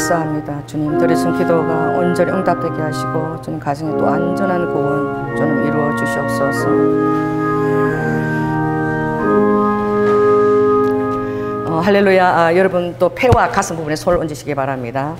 감사합니다. 주님, 드리신 기도가 온전히 응답되게 하시고 주님 가정에 또 안전한 구원 주님 이루어 주시옵소서. 할렐루야. 여러분 또 폐와 가슴 부분에 손을 얹으시기 바랍니다.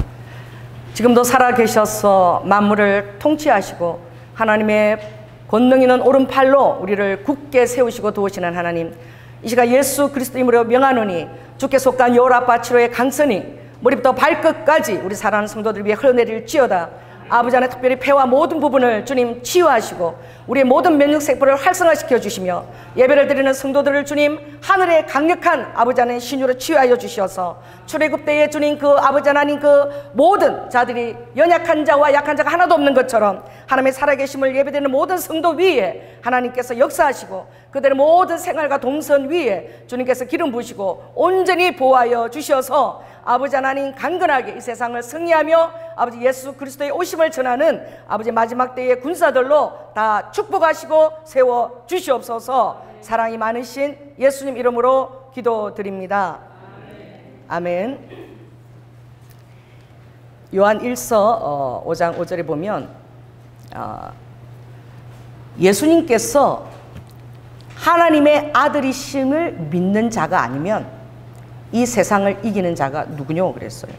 지금도 살아계셔서 만물을 통치하시고 하나님의 권능 있는 오른팔로 우리를 굳게 세우시고 도우시는 하나님, 이 시간 예수 그리스도 이름으로 명하노니 주께 속한 요라바치로의 강선이 머리부터 발끝까지 우리 사랑하는 성도들 위해 흘러내릴지어다. 아버지 안에 특별히 폐와 모든 부분을 주님 치유하시고 우리의 모든 면역세포를 활성화시켜 주시며 예배를 드리는 성도들을 주님 하늘의 강력한 아버지 안에 신유로 치유하여 주셔서 출애굽 때에 주님 그 아버지 하나님 그 모든 자들이 연약한 자와 약한 자가 하나도 없는 것처럼 하나님의 살아계심을 예배드리는 모든 성도 위에 하나님께서 역사하시고 그들의 모든 생활과 동선 위에 주님께서 기름 부으시고 온전히 보호하여 주셔서 아버지 하나님 강건하게 이 세상을 승리하며 아버지 예수 그리스도의 오심을 전하는 아버지 마지막 때의 군사들로 다 축복하시고 세워 주시옵소서. 사랑이 많으신 예수님 이름으로 기도드립니다. 아멘. 요한 1서 5장 5절에 보면 예수님께서 하나님의 아들이심을 믿는 자가 아니면 이 세상을 이기는 자가 누구뇨 그랬어요.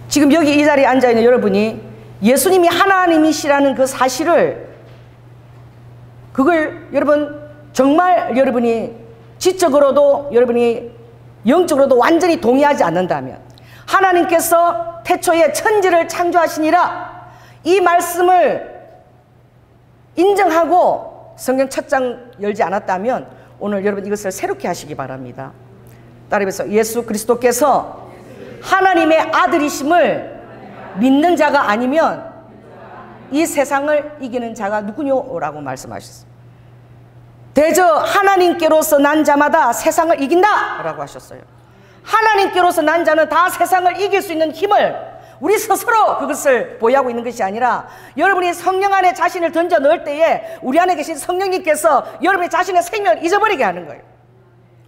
지금 여기 이 자리에 앉아있는 여러분이 예수님이 하나님이시라는 그 사실을 그걸 여러분 정말 여러분이 지적으로도 여러분이 영적으로도 완전히 동의하지 않는다면 하나님께서 태초에 천지를 창조하시니라 이 말씀을 인정하고 성경 첫 장 열지 않았다면 오늘 여러분 이것을 새롭게 하시기 바랍니다. 따라해서 예수 그리스도께서 하나님의 아들이심을 믿는 자가 아니면 이 세상을 이기는 자가 누구뇨라고 말씀하셨어요. 대저 하나님께로서 난 자마다 세상을 이긴다 라고 하셨어요. 하나님께로서 난 자는 다 세상을 이길 수 있는 힘을 우리 스스로 그것을 보유하고 있는 것이 아니라 여러분이 성령 안에 자신을 던져 넣을 때에 우리 안에 계신 성령님께서 여러분의 자신의 생명을 잊어버리게 하는 거예요.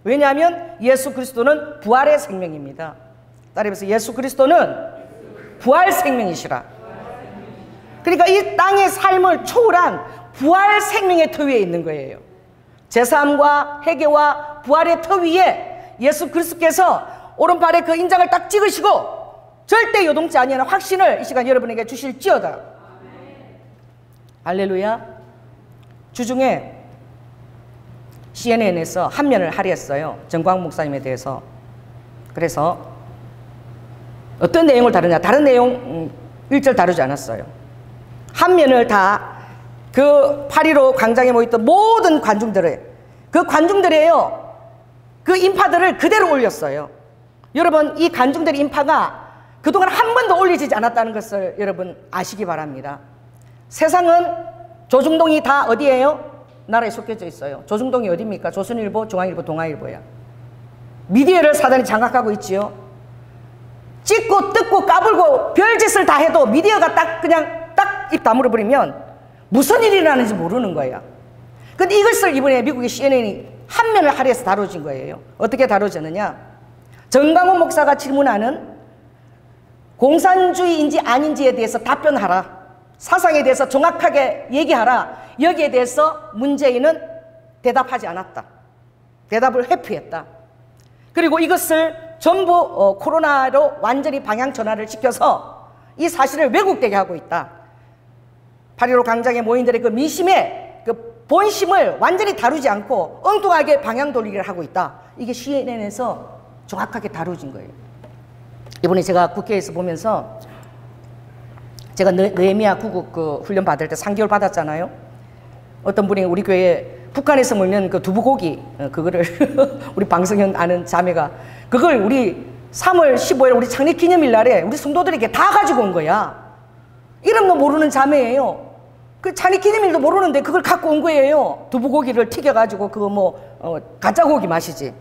왜냐하면 예수 그리스도는 부활의 생명입니다. 따라해서 예수 그리스도는 부활 생명이시라. 그러니까 이 땅의 삶을 초월한 부활 생명의 터 위에 있는 거예요. 제사함과 회개와 부활의 터 위에 예수 그리스도께서 오른팔에 그 인장을 딱 찍으시고 절대 요동치 아니하는 확신을 이 시간 여러분에게 주실지어다. 할렐루야. 주중에 CNN에서 한 면을 할애했어요. 정광 목사님에 대해서. 그래서 어떤 내용을 다루냐, 다른 내용 1절 다루지 않았어요. 한 면을 다 그 8.15 광장에 모였던 모든 관중들을, 그 관중들이에요. 그 인파들을 그대로 올렸어요. 여러분 이 관중들의 인파가 그동안 한 번도 올리지 않았다는 것을 여러분 아시기 바랍니다. 세상은 조중동이 다 어디예요? 나라에 속해져 있어요. 조중동이 어디입니까? 조선일보, 중앙일보, 동아일보야. 미디어를 사단이 장악하고 있지요. 찍고 뜯고 까불고 별짓을 다 해도 미디어가 딱 그냥 딱 입 다물어 버리면 무슨 일이 일어나는지 모르는 거야. 근데 이것을 이번에 미국의 CNN이 한 면을 할애해서 다뤄진 거예요. 어떻게 다뤄졌느냐? 정광훈 목사가 질문하는 공산주의인지 아닌지에 대해서 답변하라. 사상에 대해서 정확하게 얘기하라. 여기에 대해서 문재인은 대답하지 않았다. 대답을 회피했다. 그리고 이것을 전부 코로나로 완전히 방향 전환을 시켜서 이 사실을 왜곡되게 하고 있다. 8.15 광장에 모인들의 그 민심의 그 본심을 완전히 다루지 않고 엉뚱하게 방향 돌리기를 하고 있다. 이게 CNN에서 정확하게 다뤄진 거예요. 이번에 제가 국회에서 보면서 제가 느헤미야 구국 그 훈련 받을 때 3개월 받았잖아요. 어떤 분이 우리 교회에 북한에서 먹는 그 두부고기 그거를 우리 방성현 아는 자매가 그걸 우리 3월 15일 우리 창립 기념일 날에 우리 성도들에게 다 가지고 온 거야. 이름도 모르는 자매예요. 그 창립 기념일도 모르는데 그걸 갖고 온 거예요. 두부고기를 튀겨가지고 그거 뭐 가짜고기 맛이지.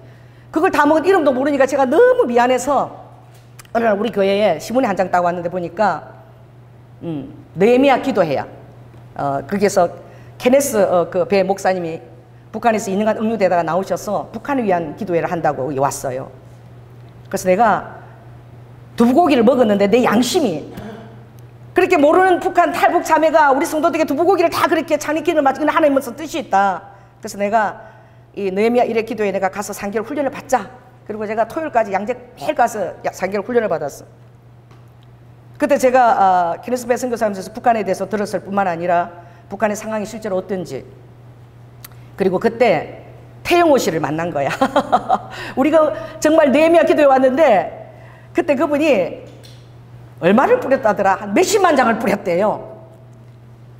그걸 다 먹은 이름도 모르니까 제가 너무 미안해서 어느 날 우리 교회에 신문에 한 장 따고 왔는데 보니까 느헤미야 기도회야. 거기에서 케네스 그 배 목사님이 북한에서 2년간 응유되다가 나오셔서 북한을 위한 기도회를 한다고 왔어요. 그래서 내가 두부고기를 먹었는데 내 양심이 그렇게 모르는 북한 탈북 자매가 우리 성도들에게 두부고기를 다 그렇게 찬이기를 맞으면 하나님 무슨 뜻이 있다. 그래서 내가 이 느헤미야 1회 기도에 내가 가서 3개월 훈련을 받자. 그리고 제가 토요일까지 양재 매일 가서 3개월 훈련을 받았어. 그때 제가 기네스베 선교사님께서 북한에 대해서 들었을 뿐만 아니라 북한의 상황이 실제로 어떤지, 그리고 그때 태영호 씨를 만난 거야. 우리가 정말 느헤미야 기도에 왔는데 그때 그분이 얼마를 뿌렸다더라? 한 몇십만 장을 뿌렸대요.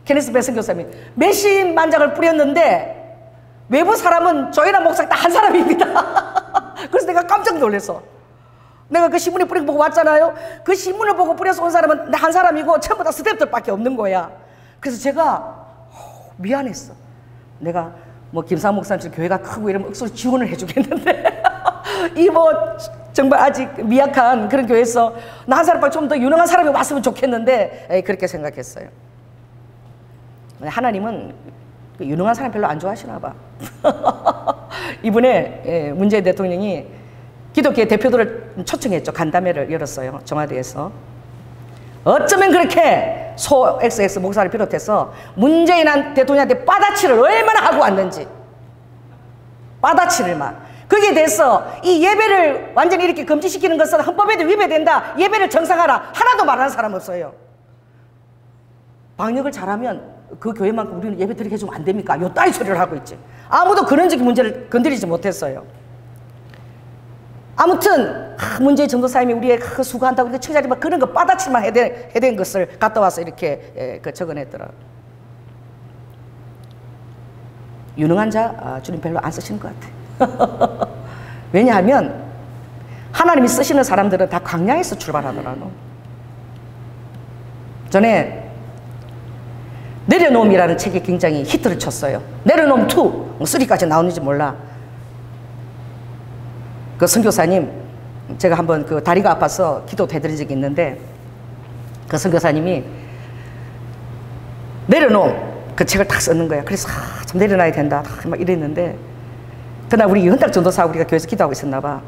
케네스 베 선교사님이 몇십만 장을 뿌렸는데 외부 사람은 저희나 목사 딱 한 사람입니다. 그래서 내가 깜짝 놀랐어. 내가 그 신문에 뿌린 거 보고 왔잖아요. 그 신문을 보고 뿌려서 온 사람은 한 사람이고 전부 다 스태프들밖에 없는 거야. 그래서 제가 미안했어. 내가 뭐 김상 목사님 교회가 크고 이러면 억수로 지원을 해주겠는데 이 뭐 정말 아직 미약한 그런 교회에서 나 한 사람밖에 좀 더 유능한 사람이 왔으면 좋겠는데 그렇게 생각했어요. 하나님은 유능한 사람 별로 안 좋아하시나 봐. 이번에 문재인 대통령이 기독교의 대표들을 초청했죠. 간담회를 열었어요. 청와대에서. 어쩌면 그렇게 소 XX 목사를 비롯해서 문재인 대통령한테 빠다치를 얼마나 하고 왔는지, 빠다치를 막 거기에 대해서 이 예배를 완전히 이렇게 금지시키는 것은 헌법에도 위배된다, 예배를 정상화하라, 하나도 말하는 사람 없어요. 방역을 잘하면 그 교회만큼 우리는 예배 드리게 해주면 안 됩니까? 요 따위 소리를 하고 있지. 아무도 그런적인 문제를 건드리지 못했어요. 아무튼 문재인 전도사님이 우리의 수고한다고 이렇게 칭찬하지 마, 그런 거 빠다치만 해댄 것을 갖다 와서 이렇게 적어냈더라. 유능한 자 주님 별로 안 쓰시는 것 같아. 왜냐하면 하나님이 쓰시는 사람들은 다 광야에서 출발하더라고. 전에 내려놓음이라는 책이 굉장히 히트를 쳤어요. 내려놓음 2, 3까지 나오는지 몰라. 그 선교사님, 제가 한번 그 다리가 아파서 기도도 해드린 적이 있는데 그 선교사님이 내려놓음 그 책을 딱 썼는 거야. 그래서 참 내려놔야 된다 막 이랬는데 그날 우리 현탁 전도사 우리가 교회에서 기도하고 있었나 봐.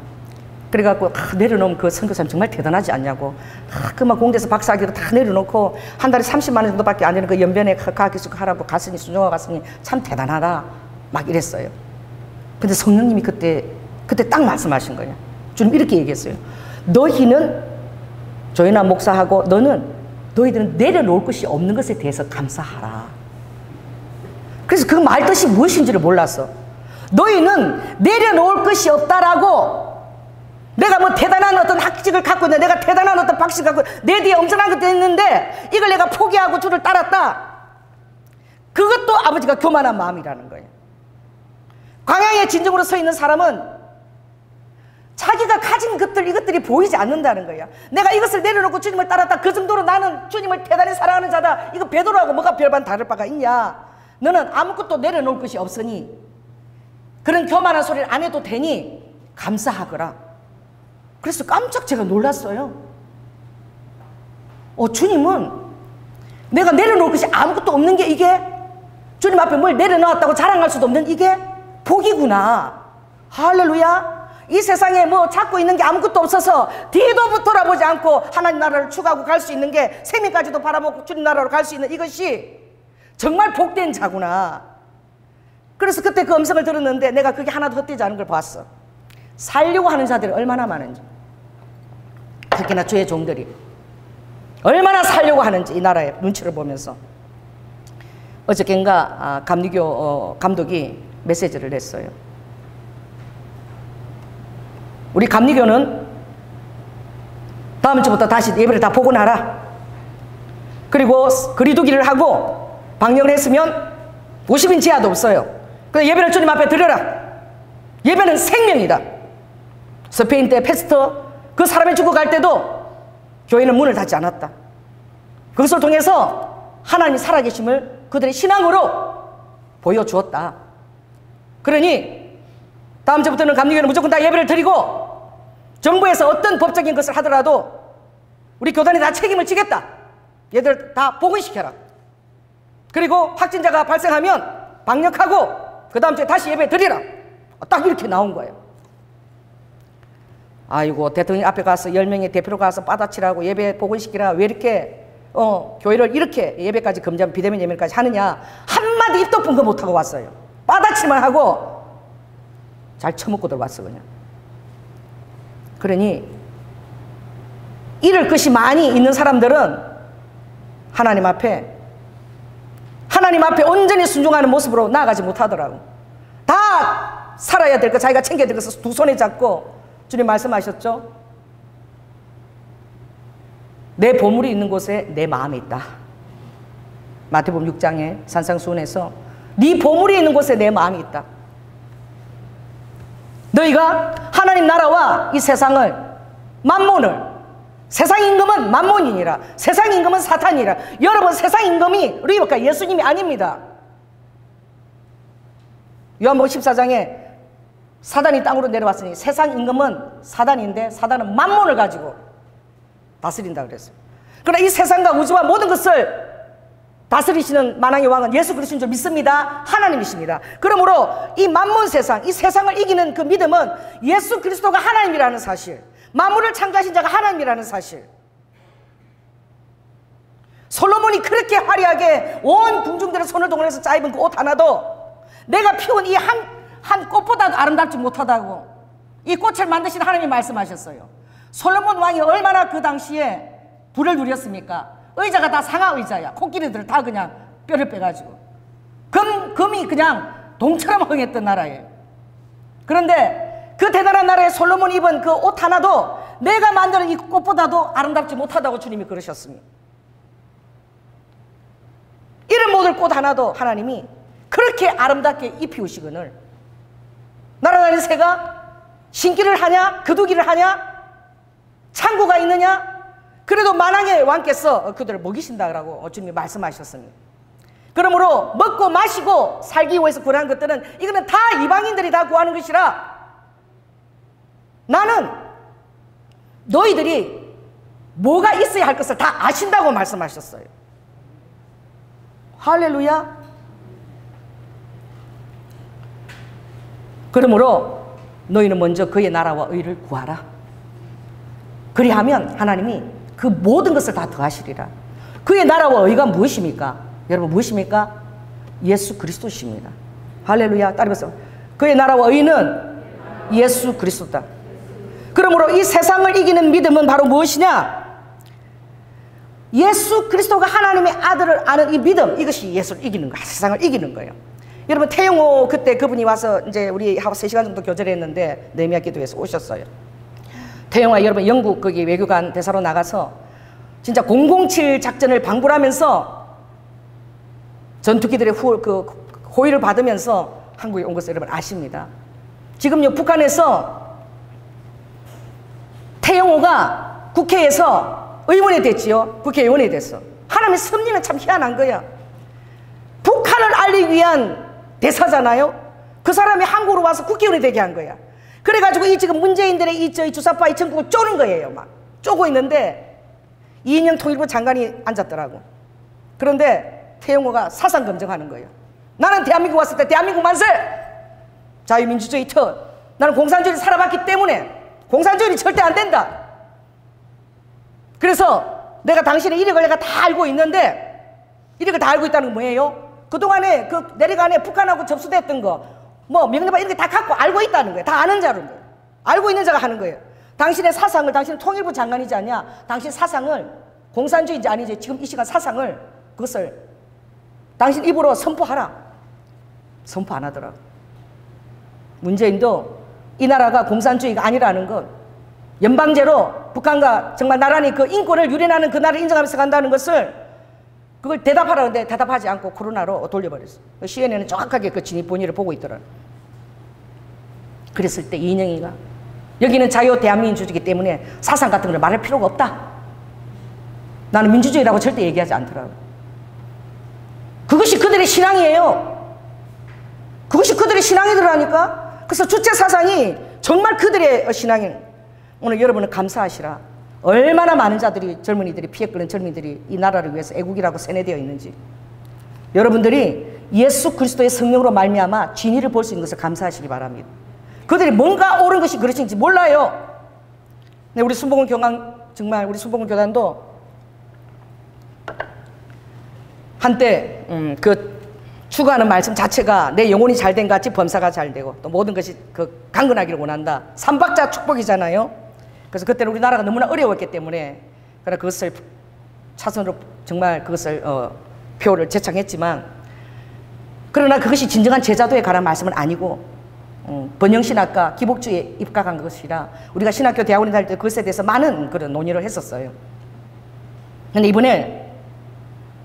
그래갖고 내려놓으면 그 선교사님 정말 대단하지 않냐고. 그만 공대에서 박사학위로 다 내려놓고 한 달에 30만 원 정도밖에 안 되는 그 연변에 가기식 하라고 갔으니 순종하 갔으니 참 대단하다 막 이랬어요. 근데 성령님이 그때 딱 말씀하신 거예요. 주님 이렇게 얘기했어요. 너희는 조연아 목사하고 너희들은 내려놓을 것이 없는 것에 대해서 감사하라. 그래서 그 말 뜻이 무엇인지를 몰랐어. 너희는 내려놓을 것이 없다라고, 내가 뭐 대단한 어떤 학직을 갖고 있는데, 내가 대단한 어떤 박식을 갖고 내 뒤에 엄청난 것도 있는데 이걸 내가 포기하고 주를 따랐다. 그것도 아버지가 교만한 마음이라는 거예요. 광야에 진정으로 서 있는 사람은 자기가 가진 것들, 이것들이 보이지 않는다는 거야. 내가 이것을 내려놓고 주님을 따랐다, 그 정도로 나는 주님을 대단히 사랑하는 자다, 이거 베드로하고 뭐가 별반 다를 바가 있냐. 너는 아무것도 내려놓을 것이 없으니 그런 교만한 소리를 안 해도 되니 감사하거라. 그래서 깜짝 제가 놀랐어요. 주님은 내가 내려놓을 것이 아무것도 없는 게 이게 주님 앞에 뭘 내려놓았다고 자랑할 수도 없는 이게 복이구나. 할렐루야. 이 세상에 뭐 찾고 있는 게 아무것도 없어서 뒤도 돌아보지 않고 하나님 나라를 추구하고 갈 수 있는 게, 생명까지도 바라보고 주님 나라로 갈 수 있는 이것이 정말 복된 자구나. 그래서 그때 그 음성을 들었는데 내가 그게 하나도 헛되지 않은 걸 봤어. 살려고 하는 자들이 얼마나 많은지, 특히나 주의 종들이 얼마나 살려고 하는지 이 나라의 눈치를 보면서. 어저께인가 감리교 감독이 메시지를 냈어요. 우리 감리교는 다음 주부터 다시 예배를 다 복원하라. 그리고 거리두기를 하고 방역을 했으면 50인 지하도 없어요. 그래서 예배를 주님 앞에 드려라. 예배는 생명이다. 스페인 때 페스터 그 사람이 죽어갈 때도 교회는 문을 닫지 않았다. 그것을 통해서 하나님이 살아계심을 그들의 신앙으로 보여주었다. 그러니 다음 주부터는 감리교는 무조건 다 예배를 드리고 정부에서 어떤 법적인 것을 하더라도 우리 교단이 다 책임을 지겠다. 얘들 다 복원시켜라. 그리고 확진자가 발생하면 방역하고 그 다음 주에 다시 예배 드리라. 딱 이렇게 나온 거예요. 아이고, 대통령 앞에 가서 10명의 대표로 가서 빠다치라고 예배 복원시키라. 왜 이렇게 교회를 이렇게 예배까지 금지하면 비대면 예배까지 하느냐. 한마디 입도 푼 거 못하고 왔어요. 빠다치만 하고 잘 처먹고 들어왔어 그냥. 그러니 이럴 것이 많이 있는 사람들은 하나님 앞에 온전히 순종하는 모습으로 나아가지 못하더라고. 다 살아야 될 것, 자기가 챙겨야 될 것을 두 손에 잡고, 주님 말씀하셨죠? 내 보물이 있는 곳에 내 마음이 있다. 마태복음 6장에 산상수훈에서 네 보물이 있는 곳에 내 마음이 있다. 너희가 하나님 나라와 이 세상을, 만몬을, 세상 임금은 만몬이니라. 세상 임금은 사탄이라. 여러분, 세상 임금이 우리가 예수님이 아닙니다. 요한복음 14장에 사단이 땅으로 내려왔으니 세상 임금은 사단인데 사단은 만몬을 가지고 다스린다 그랬어요. 그러나 이 세상과 우주와 모든 것을 다스리시는 만왕의 왕은 예수 그리스도인 줄 믿습니다. 하나님이십니다. 그러므로 이 만몬 세상, 이 세상을 이기는 그 믿음은 예수 그리스도가 하나님이라는 사실, 만물을 창조하신 자가 하나님이라는 사실. 솔로몬이 그렇게 화려하게 온 궁중들의 손을 동원해서 짜입은 그 옷 하나도 내가 피운 이 한 꽃보다도 아름답지 못하다고 이 꽃을 만드신 하나님이 말씀하셨어요. 솔로몬 왕이 얼마나 그 당시에 부를 누렸습니까? 의자가 다 상하의자야. 코끼리들 다 그냥 뼈를 빼가지고 금이 그냥 동처럼 흥했던 나라예요. 그런데 그 대단한 나라에 솔로몬이 입은 그 옷 하나도 내가 만드는 이 꽃보다도 아름답지 못하다고 주님이 그러셨습니다. 이름 모를 꽃 하나도 하나님이 그렇게 아름답게 입히우시거늘 날아다니는 새가 신기를 하냐? 거두기를 하냐? 창고가 있느냐? 그래도 만왕의 왕께서 그들을 먹이신다라고 주님이 말씀하셨습니다. 그러므로 먹고 마시고 살기 위해서 구하는 것들은 이거는 다 이방인들이 다 구하는 것이라 나는 너희들이 뭐가 있어야 할 것을 다 아신다고 말씀하셨어요. 할렐루야. 그러므로 너희는 먼저 그의 나라와 의를 구하라. 그리하면 하나님이 그 모든 것을 다 더하시리라. 그의 나라와 의가 무엇입니까? 여러분, 무엇입니까? 예수 그리스도십니다. 할렐루야. 따라해보세요. 그의 나라와 의는 예수 그리스도다. 그러므로 이 세상을 이기는 믿음은 바로 무엇이냐? 예수 그리스도가 하나님의 아들을 아는 이 믿음, 이것이 예수를 이기는 거야. 세상을 이기는 거예요. 여러분, 태용호 그때 그분이 와서 이제 우리하고 3시간 정도 교제를 했는데 느헤미야 기도회에서 오셨어요. 태용호가 여러분 영국 거기 외교관 대사로 나가서 진짜 007 작전을 방불하면서 전투기들의 호의를 받으면서 한국에 온 것을 여러분 아십니다. 지금요 북한에서 태용호가 국회에서 의원이 됐지요. 국회의원이 됐어. 하나님의 섭리는 참 희한한 거야. 북한을 알리기 위한 대사잖아요. 그 사람이 한국으로 와서 국회의원이 되게 한 거야. 그래가지고 이 지금 문재인들의 이 주사파 이 전국을 쪼는 거예요. 막 쪼고 있는데 이인영 통일부 장관이 앉았더라고. 그런데 태용호가 사상 검증하는 거예요. 나는 대한민국 왔을 때 대한민국 만세! 자유민주주의 터. 나는 공산주의를 살아봤기 때문에 공산주의는 절대 안 된다. 그래서 내가 당신의 이력을 내가 다 알고 있는데 이력을 다 알고 있다는 건 뭐예요? 그동안에 그 내려간에 북한하고 접수됐던 거 뭐 명령만 이렇게 다 갖고 알고 있다는 거예요. 다 아는 자는 거예요. 알고 있는 자가 하는 거예요. 당신의 사상을, 당신은 통일부 장관이지 않냐? 당신 사상을 공산주의인지 아닌지 지금 이 시간 사상을 그것을 당신 입으로 선포하라. 선포 안 하더라. 문재인도 이 나라가 공산주의가 아니라는 것, 연방제로 북한과 정말 나란히 그 인권을 유린하는 그 나라를 인정하면서 간다는 것을 그걸 대답하라는데 대답하지 않고 코로나로 돌려버렸어. CNN은 정확하게 그 진입 본의를 보고 있더라. 그랬을 때 이인영이가 여기는 자유 대한민주주의이기 때문에 사상 같은 걸 말할 필요가 없다. 나는 민주주의라고 절대 얘기하지 않더라고. 그것이 그들의 신앙이에요. 그것이 그들의 신앙이더라니까. 그래서 주체 사상이 정말 그들의 신앙이. 오늘 여러분은 감사하시라. 얼마나 많은 자들이, 젊은이들이, 피해 끓는 젊은이들이 이 나라를 위해서 애국이라고 세뇌되어 있는지. 여러분들이 예수 그리스도의 성령으로 말미암아 진리를 볼 수 있는 것을 감사하시기 바랍니다. 그들이 뭔가 옳은 것이 그릇인지 몰라요. 근데 우리 순복음 교단, 정말 우리 순복음 교단도 한때 그 추구하는 말씀 자체가 내 영혼이 잘된 같이 범사가 잘되고 또 모든 것이 그 강건하기를 원한다. 삼박자 축복이잖아요. 그래서 그때는 우리나라가 너무나 어려웠기 때문에 그러나 그것을 차선으로 정말 그것을 표를 제창했지만, 그러나 그것이 진정한 제자도에 관한 말씀은 아니고 번영신학과 기복주의에 입각한 것이라 우리가 신학교 대학원에 다닐 때 그것에 대해서 많은 그런 논의를 했었어요. 근데 이번에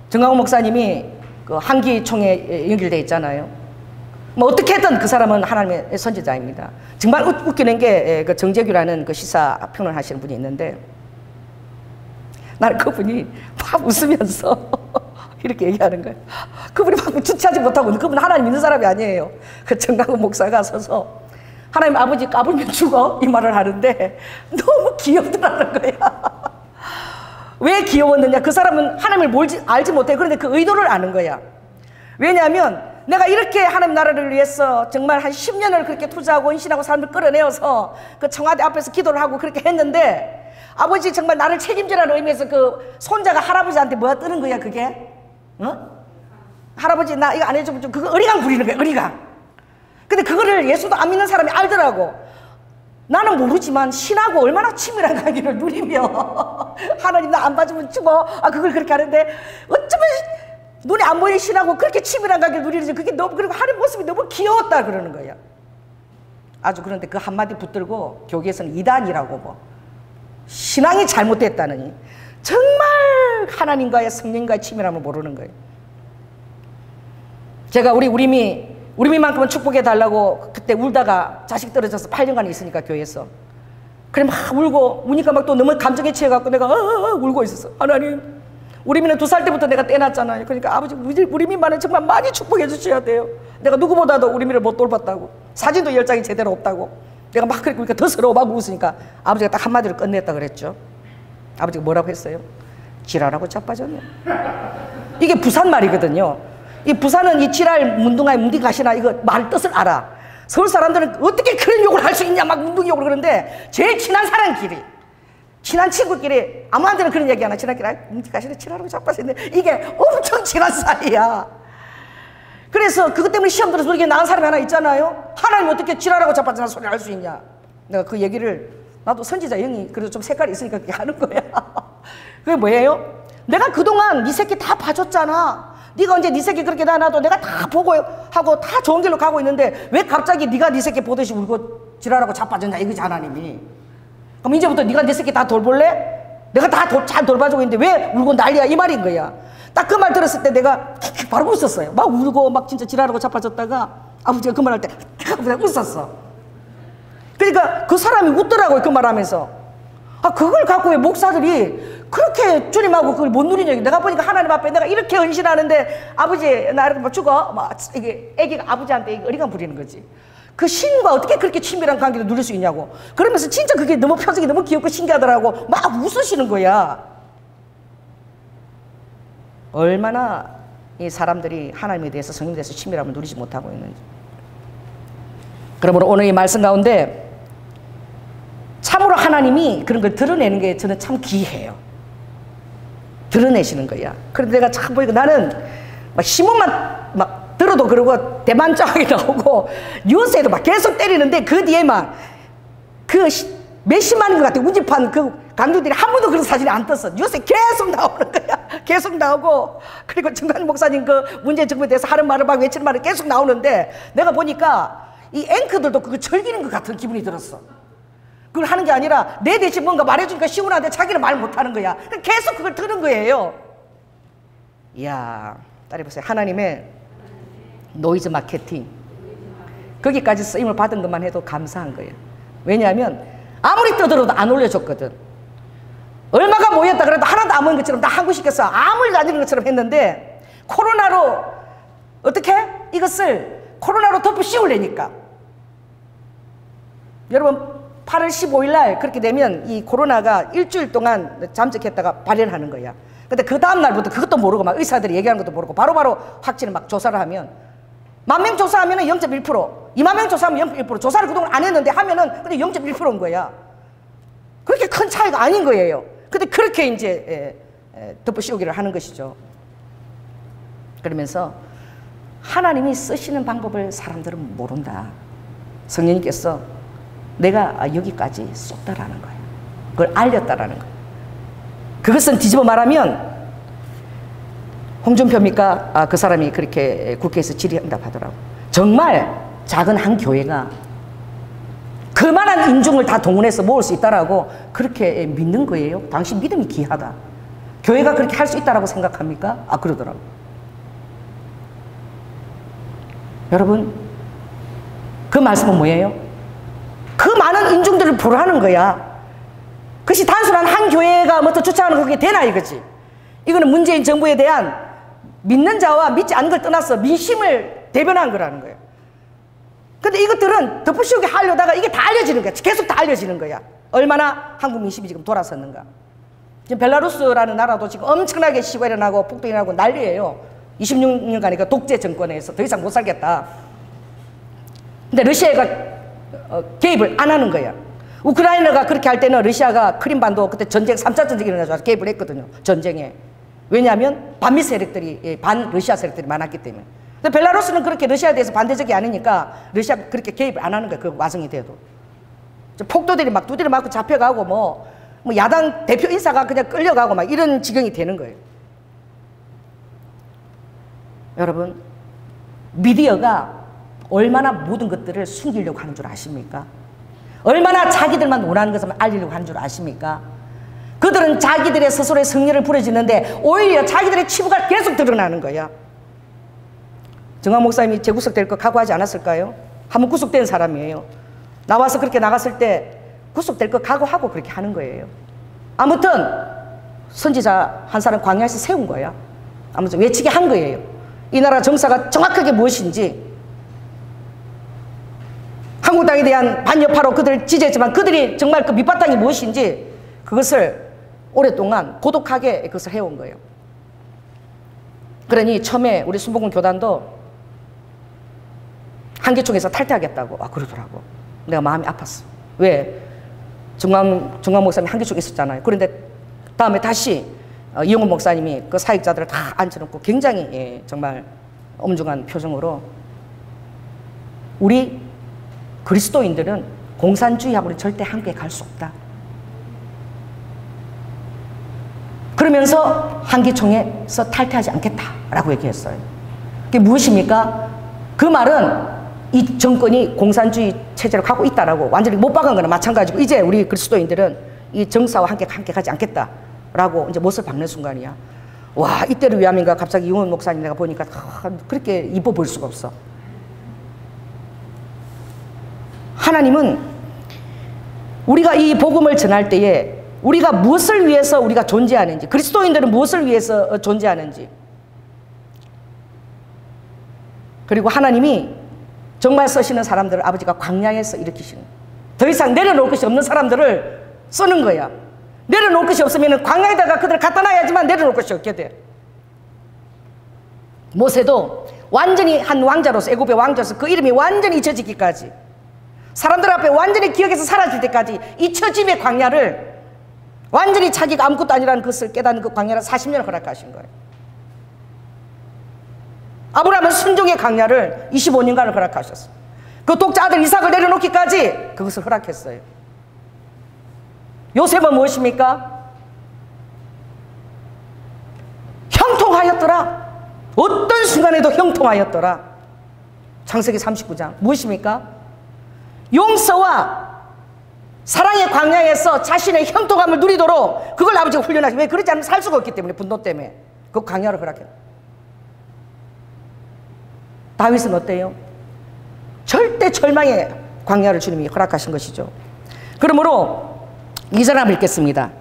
정강훈 목사님이 그 한기총에 연결되어 있잖아요. 뭐 어떻게든 그 사람은 하나님의 선지자입니다. 정말 웃기는 게 그 정재규라는 그 시사 평론 하시는 분이 있는데, 나는 그분이 막 웃으면서 이렇게 얘기하는 거예요. 그분이 막 주체하지 못하고, 그분 하나님 믿는 사람이 아니에요. 그 정강훈 목사가 서서 하나님 아버지 까불면 죽어 이 말을 하는데 너무 귀엽더라는 거야. 왜 귀여웠느냐? 그 사람은 하나님을 알지 못해. 그런데 그 의도를 아는 거야. 왜냐하면 내가 이렇게 하나님 나라를 위해서 정말 한 10년을 그렇게 투자하고 헌신하고 사람을 끌어내어서 그 청와대 앞에서 기도를 하고 그렇게 했는데, 아버지 정말 나를 책임지라는 의미에서 그 손자가 할아버지한테 뭐가 뜨는 거야 그게? 할아버지 나 이거 안 해주면 좀, 그거 어리광 부리는 거야, 어리광. 근데 그거를 예수도 안 믿는 사람이 알더라고. 나는 모르지만 신하고 얼마나 친밀한 관계를 누리며 하나님 나 안 봐주면 죽어, 그걸 그렇게 하는데 어쩌면 눈에 안 보이는 신하고 그렇게 친밀한 관계를 누리는지, 그게 너무, 그리고 하는 모습이 너무 귀여웠다 그러는 거야. 아주. 그런데 그 한마디 붙들고 교계에서는 이단이라고, 뭐 신앙이 잘못됐다느니 정말 하나님과의 성령과의 친밀함을 모르는 거예요. 제가 우리미만큼은 축복해 달라고 그때 울다가 자식 떨어져서 8년간 있으니까 교회에서, 그래 막 울고 우니까 막 또 너무 감정에 취해갖고 내가 울고 있었어. 하나님, 우리미는 2살 때부터 내가 떼놨잖아요. 그러니까 아버지 우리미만은 정말 많이 축복해 주셔야 돼요. 내가 누구보다도 우리미를 못 돌봤다고, 사진도 10장이 제대로 없다고 내가 막 그러니까 더 서러워 막 웃으니까 아버지가 딱 한마디로 끝냈다 그랬죠. 아버지가 뭐라고 했어요? 지랄하고 자빠졌네. 이게 부산 말이거든요. 이 부산은 이 지랄 문둥아에 문딩가시나 이거 말 뜻을 알아. 서울 사람들은 어떻게 그런 욕을 할 수 있냐 막 문둥이 욕을 그러는데, 제일 친한 사람끼리, 친한 친구끼리 아무한테는 그런 얘기 하나, 친한끼리 문딩가시나 지랄하고 자빠졌는데 이게 엄청 친한 사이야. 그래서 그것 때문에 시험 들어서 이렇게 나은 사람이 하나 있잖아요. 하나님 어떻게 지랄하고 자빠졌나 소리 할 수 있냐. 내가 그 얘기를, 나도 선지자 영이 그래도 좀 색깔이 있으니까 그렇게 하는 거야. 그게 뭐예요? 내가 그동안 네 새끼 다 봐줬잖아. 네가 언제 네 새끼 그렇게 놔놔도 내가 다 보고 하고 다 좋은 길로 가고 있는데 왜 갑자기 네가 네 새끼 보듯이 울고 지랄하고 자빠졌냐 이거지 하나님이. 그럼 이제부터 네가 네 새끼 다 돌볼래? 내가 다 잘 돌봐주고 있는데 왜 울고 난리야 이 말인 거야. 딱 그 말 들었을 때 내가 바로 웃었어요. 막 울고 막 진짜 지랄하고 자빠졌다가 아버지가 그 말 할 때 웃었어. 그러니까 그 사람이 웃더라고요, 그 말하면서. 그걸 갖고 왜 목사들이 그렇게 주님하고 그걸 못 누리냐. 내가 보니까 하나님 앞에 내가 이렇게 헌신하는데 아버지 나 이렇게 뭐 죽어 막 이게 애기가 아버지한테 어리광 부리는 거지. 그 신과 어떻게 그렇게 친밀한 관계를 누릴 수 있냐고. 그러면서 진짜 그게 너무 표정이 너무 귀엽고 신기하더라고. 막 웃으시는 거야. 얼마나 이 사람들이 하나님에 대해서, 성령에 대해서 친밀함을 누리지 못하고 있는지. 그러므로 오늘 이 말씀 가운데 참으로 하나님이 그런 걸 드러내는 게 저는 참 귀해요. 드러내시는 거야. 그런데 내가 참 보니까 나는 막 신문만 막 들어도 그러고 대만장하게 나오고 뉴스에도 막 계속 때리는데 그 뒤에만 그 몇십만인 것 같아. 운집한 그 강도들이 한 번도 그런 사진이 안 떴어. 뉴스에 계속 나오는 거야. 계속 나오고, 그리고 정강 목사님 그 문재인 정부에 대해서 하는 말을 막 외치는 말이 계속 나오는데, 내가 보니까 이 앵커들도 그거 즐기는 것 같은 기분이 들었어. 그걸 하는 게 아니라 내 대신 뭔가 말해주니까 시원한데 자기는 말 못하는 거야. 계속 그걸 들은 거예요. 이야, 딸이 보세요. 하나님의 노이즈 마케팅, 거기까지 쓰임을 받은 것만 해도 감사한 거예요. 왜냐하면 아무리 떠들어도 안 올려줬거든. 얼마가 모였다 그래도 하나도 안 모인 것처럼 나 하고 싶겠어. 아무 일도 안 있는 것처럼 했는데, 코로나로 어떻게 이것을 코로나로 덮어 씌우려니까. 여러분 8월 15일 날 그렇게 되면 이 코로나가 일주일 동안 잠적했다가 발현하는 거야. 근데 그 다음 날부터 그것도 모르고 막 의사들이 얘기하는 것도 모르고 바로바로 확진을 막 조사를 하면, 10,000명 조사하면은 0.1%, 20,000명 조사하면 0.1%, 조사를 그동안 안 했는데 하면은 근데 0.1%인 거야. 그렇게 큰 차이가 아닌 거예요. 근데 그렇게 이제 덮어씌우기를 하는 것이죠. 그러면서 하나님이 쓰시는 방법을 사람들은 모른다. 성령님께서 내가 여기까지 쏟다라는 거예요. 그걸 알렸다라는 거예요. 그것은 뒤집어 말하면 홍준표입니까? 그 사람이 그렇게 국회에서 질의응답하더라고. 정말 작은 한 교회가 그만한 인중을 다 동원해서 모을 수 있다라고 그렇게 믿는 거예요. 당신 믿음이 귀하다. 교회가 그렇게 할 수 있다라고 생각합니까? 그러더라고. 여러분, 그 말씀은 뭐예요? 그 많은 인중들을 보라는 거야. 그것이 단순한 한 교회가 뭐 더 주창하는 그게 되나 이거지. 이거는 문재인 정부에 대한 믿는 자와 믿지 않는 걸 떠나서 민심을 대변한 거라는 거예요. 근데 이것들은 덮어씌우게 하려다가 이게 다 알려지는 거야. 계속 다 알려지는 거야. 얼마나 한국 민심이 지금 돌아섰는가. 지금 벨라루스라는 나라도 지금 엄청나게 시위가 일어나고 폭동이 일어나고 난리예요. 26년간 그 독재 정권에서 더 이상 못 살겠다. 근데 러시아가 개입을 안 하는 거야. 우크라이나가 그렇게 할 때는 러시아가 크림반도 그때 전쟁 3차 전쟁이 일어나서 개입을 했거든요. 전쟁에. 왜냐하면 반미 세력들이 반 러시아 세력들이 많았기 때문에. 근데 벨라루스는 그렇게 러시아에 대해서 반대적이 아니니까 러시아가 그렇게 개입을 안 하는 거예요. 그 와중이 돼도. 폭도들이 막 두드려 맞고 잡혀가고 뭐 야당 대표 인사가 그냥 끌려가고 막 이런 지경이 되는 거예요. 여러분, 미디어가 얼마나 모든 것들을 숨기려고 하는 줄 아십니까? 얼마나 자기들만 원하는 것을 알리려고 하는 줄 아십니까? 그들은 자기들의 스스로의 성리를 부려지는데 오히려 자기들의 치부가 계속 드러나는 거야. 정황 목사님이 재구속될 거 각오하지 않았을까요? 한번 구속된 사람이에요. 나와서 그렇게 나갔을 때 구속될 거 각오하고 그렇게 하는 거예요. 아무튼 선지자 한 사람 광야에서 세운 거야. 아무튼 외치게 한 거예요. 이 나라 정사가 정확하게 무엇인지, 한국 땅에 대한 반여파로 그들을 지지했지만 그들이 정말 그 밑바탕이 무엇인지 그것을 오랫동안 고독하게 그것을 해온 거예요. 그러니 처음에 우리 순복음 교단도 한계총에서 탈퇴하겠다고 그러더라고. 내가 마음이 아팠어. 왜? 중앙 목사님이 한계총에 있었잖아요. 그런데 다음에 다시 이용훈 목사님이 그 사역자들을 다 앉혀놓고 굉장히 정말 엄중한 표정으로 우리 그리스도인들은 공산주의하고는 절대 함께 갈 수 없다. 그러면서 한기총에서 탈퇴하지 않겠다라고 얘기했어요. 그게 무엇입니까? 그 말은 이 정권이 공산주의 체제로 가고 있다라고 완전히 못 박은 거나 마찬가지고 이제 우리 그리스도인들은 이 정사와 함께 가지 않겠다라고 이제 못을 박는 순간이야. 와, 이때를 위함인가 갑자기 이용훈 목사님 내가 보니까 그렇게 입어 볼 수가 없어. 하나님은 우리가 이 복음을 전할 때에 우리가 무엇을 위해서 우리가 존재하는지, 그리스도인들은 무엇을 위해서 존재하는지, 그리고 하나님이 정말 쓰시는 사람들을 아버지가 광야에서 일으키시는, 더 이상 내려놓을 것이 없는 사람들을 쓰는 거야. 내려놓을 것이 없으면 광야에다가 그들을 갖다 놔야지만 내려놓을 것이 없게 돼. 모세도 완전히 한 왕자로서, 애굽의 왕자로서 그 이름이 완전히 잊혀지기까지, 사람들 앞에 완전히 기억에서 사라질 때까지 잊혀짐의 광야를 완전히 자기가 아무것도 아니라는 것을 깨닫는 그 광야를 40년을 허락하신 거예요. 아브라함은 순종의 광야를 25년간을 허락하셨어요. 그 독자 아들 이삭을 내려놓기까지 그것을 허락했어요. 요셉은 무엇입니까? 형통하였더라. 어떤 순간에도 형통하였더라. 창세기 39장 무엇입니까? 용서와 사랑의 광야에서 자신의 형통함을 누리도록 그걸 아버지가 훈련하시. 왜? 그렇지 않으면 살 수가 없기 때문에, 분노 때문에 그 광야를 허락해요. 다윗은 어때요? 절대 절망의 광야를 주님이 허락하신 것이죠. 그러므로 2절 한번 읽겠습니다.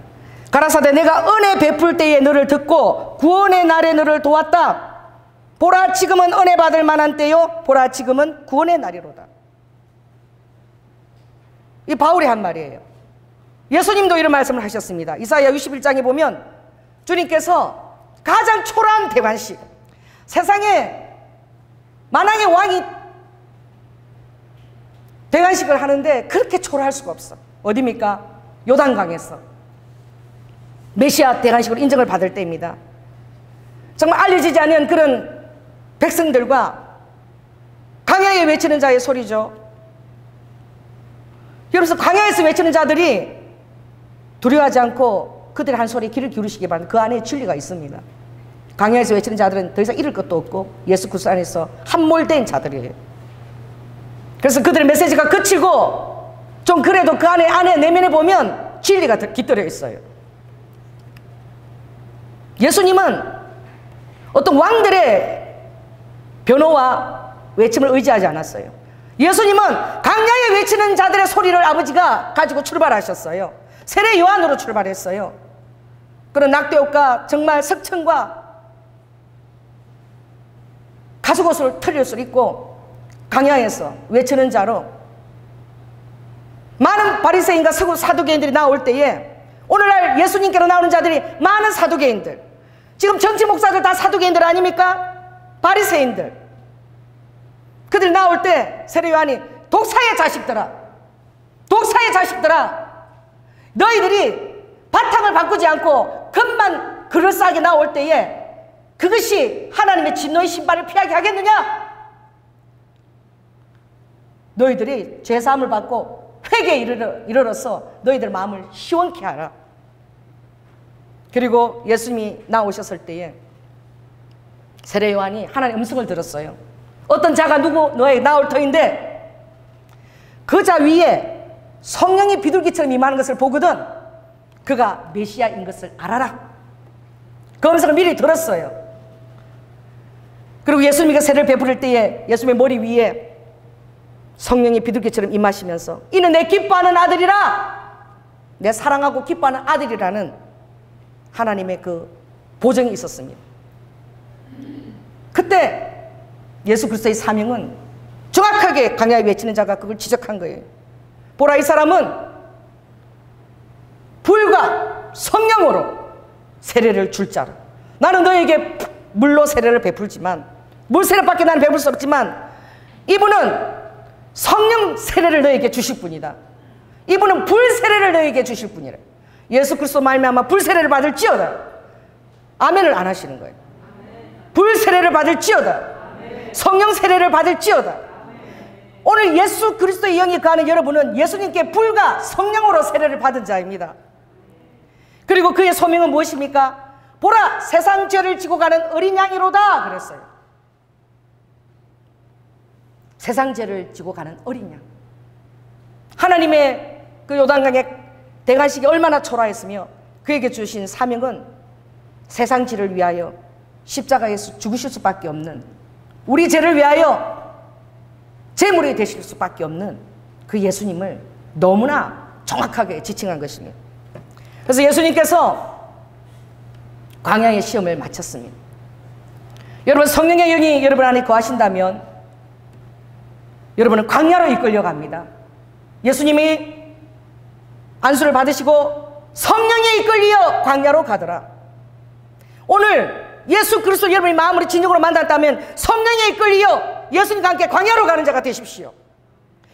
가라사대 내가 은혜 베풀 때에 너를 듣고 구원의 날에 너를 도왔다. 보라 지금은 은혜 받을 만한 때요, 보라 지금은 구원의 날이로다. 이 바울이 한 말이에요. 예수님도 이런 말씀을 하셨습니다. 이사야 61장에 보면 주님께서 가장 초라한 대관식, 세상에 만왕의 왕이 대관식을 하는데 그렇게 초라할 수가 없어. 어디입니까? 요단강에서 메시아 대관식으로 인정을 받을 때입니다. 정말 알려지지 않은 그런 백성들과 광야에 외치는 자의 소리죠. 여러분, 광야에서 외치는 자들이 두려워하지 않고 그들의 한 소리에 귀를 기울이시기 바랍니다. 그 안에 진리가 있습니다. 광야에서 외치는 자들은 더 이상 잃을 것도 없고 예수 그리스도 안에서 함몰된 자들이에요. 그래서 그들의 메시지가 그치고 좀 그래도 그 안에 내면에 보면 진리가 깃들여 있어요. 예수님은 어떤 왕들의 변호와 외침을 의지하지 않았어요. 예수님은 광야에 외치는 자들의 소리를 아버지가 가지고 출발하셨어요. 세례 요한으로 출발했어요. 그런 낙대옷과 정말 석청과 가죽옷을 털릴 입고 광야에서 외치는 자로 많은 바리새인과 사두개인들이 나올 때에 오늘날 예수님께로 나오는 자들이 많은 사두개인들, 지금 정치 목사들 다 사두개인들 아닙니까? 바리새인들. 그들이 나올 때 세례 요한이 독사의 자식들아, 독사의 자식들아, 너희들이 바탕을 바꾸지 않고 금만 그럴싸하게 나올 때에 그것이 하나님의 진노의 심판을 피하게 하겠느냐? 너희들이 죄사함을 받고 회개에 이르러서 너희들 마음을 시원케 하라. 그리고 예수님이 나오셨을 때에 세례 요한이 하나님의 음성을 들었어요. 어떤 자가 너에게 나올 터인데 그 자 위에 성령이 비둘기처럼 임하는 것을 보거든 그가 메시아인 것을 알아라. 그 음성을 미리 들었어요. 그리고 예수님이 그 세례를 베풀을 때에 예수님의 머리 위에 성령이 비둘기처럼 임하시면서 이는 내 기뻐하는 아들이라, 내 사랑하고 기뻐하는 아들이라는 하나님의 그 보정이 있었습니다. 그때 예수 그리스도의 사명은 정확하게 광야에 외치는 자가 그걸 지적한 거예요. 보라, 이 사람은 불과 성령으로 세례를 줄 자라. 나는 너에게 물로 세례를 베풀지만, 물 세례밖에 나는 베풀 수 없지만 이분은 성령 세례를 너에게 주실 분이다. 이분은 불 세례를 너에게 주실 분이라. 예수 그리스도 말미암아 불 세례를 받을지어다. 아멘을 안 하시는 거예요. 불 세례를 받을지어다. 성령 세례를 받을지어다. 오늘 예수 그리스도의 영이 거하는 여러분은 예수님께 불과 성령으로 세례를 받은 자입니다. 그리고 그의 소명은 무엇입니까? 보라, 세상 죄를 지고 가는 어린 양이로다 그랬어요. 세상 죄를 지고 가는 어린 양. 하나님의 그 요단강의 대관식이 얼마나 초라했으며 그에게 주신 사명은 세상 죄를 위하여 십자가에서 죽으실 수밖에 없는, 우리 죄를 위하여 제물이 되실 수밖에 없는 그 예수님을 너무나 정확하게 지칭한 것입니다. 그래서 예수님께서 광야의 시험을 마쳤습니다. 여러분, 성령의 영이 여러분 안에 거하신다면 여러분은 광야로 이끌려 갑니다. 예수님이 안수를 받으시고 성령에 이끌려 광야로 가더라. 오늘 예수 그리스도 여러분이 마음으로 진정으로 만났다면 성령에 이끌려 예수님과 함께 광야로 가는 자가 되십시오.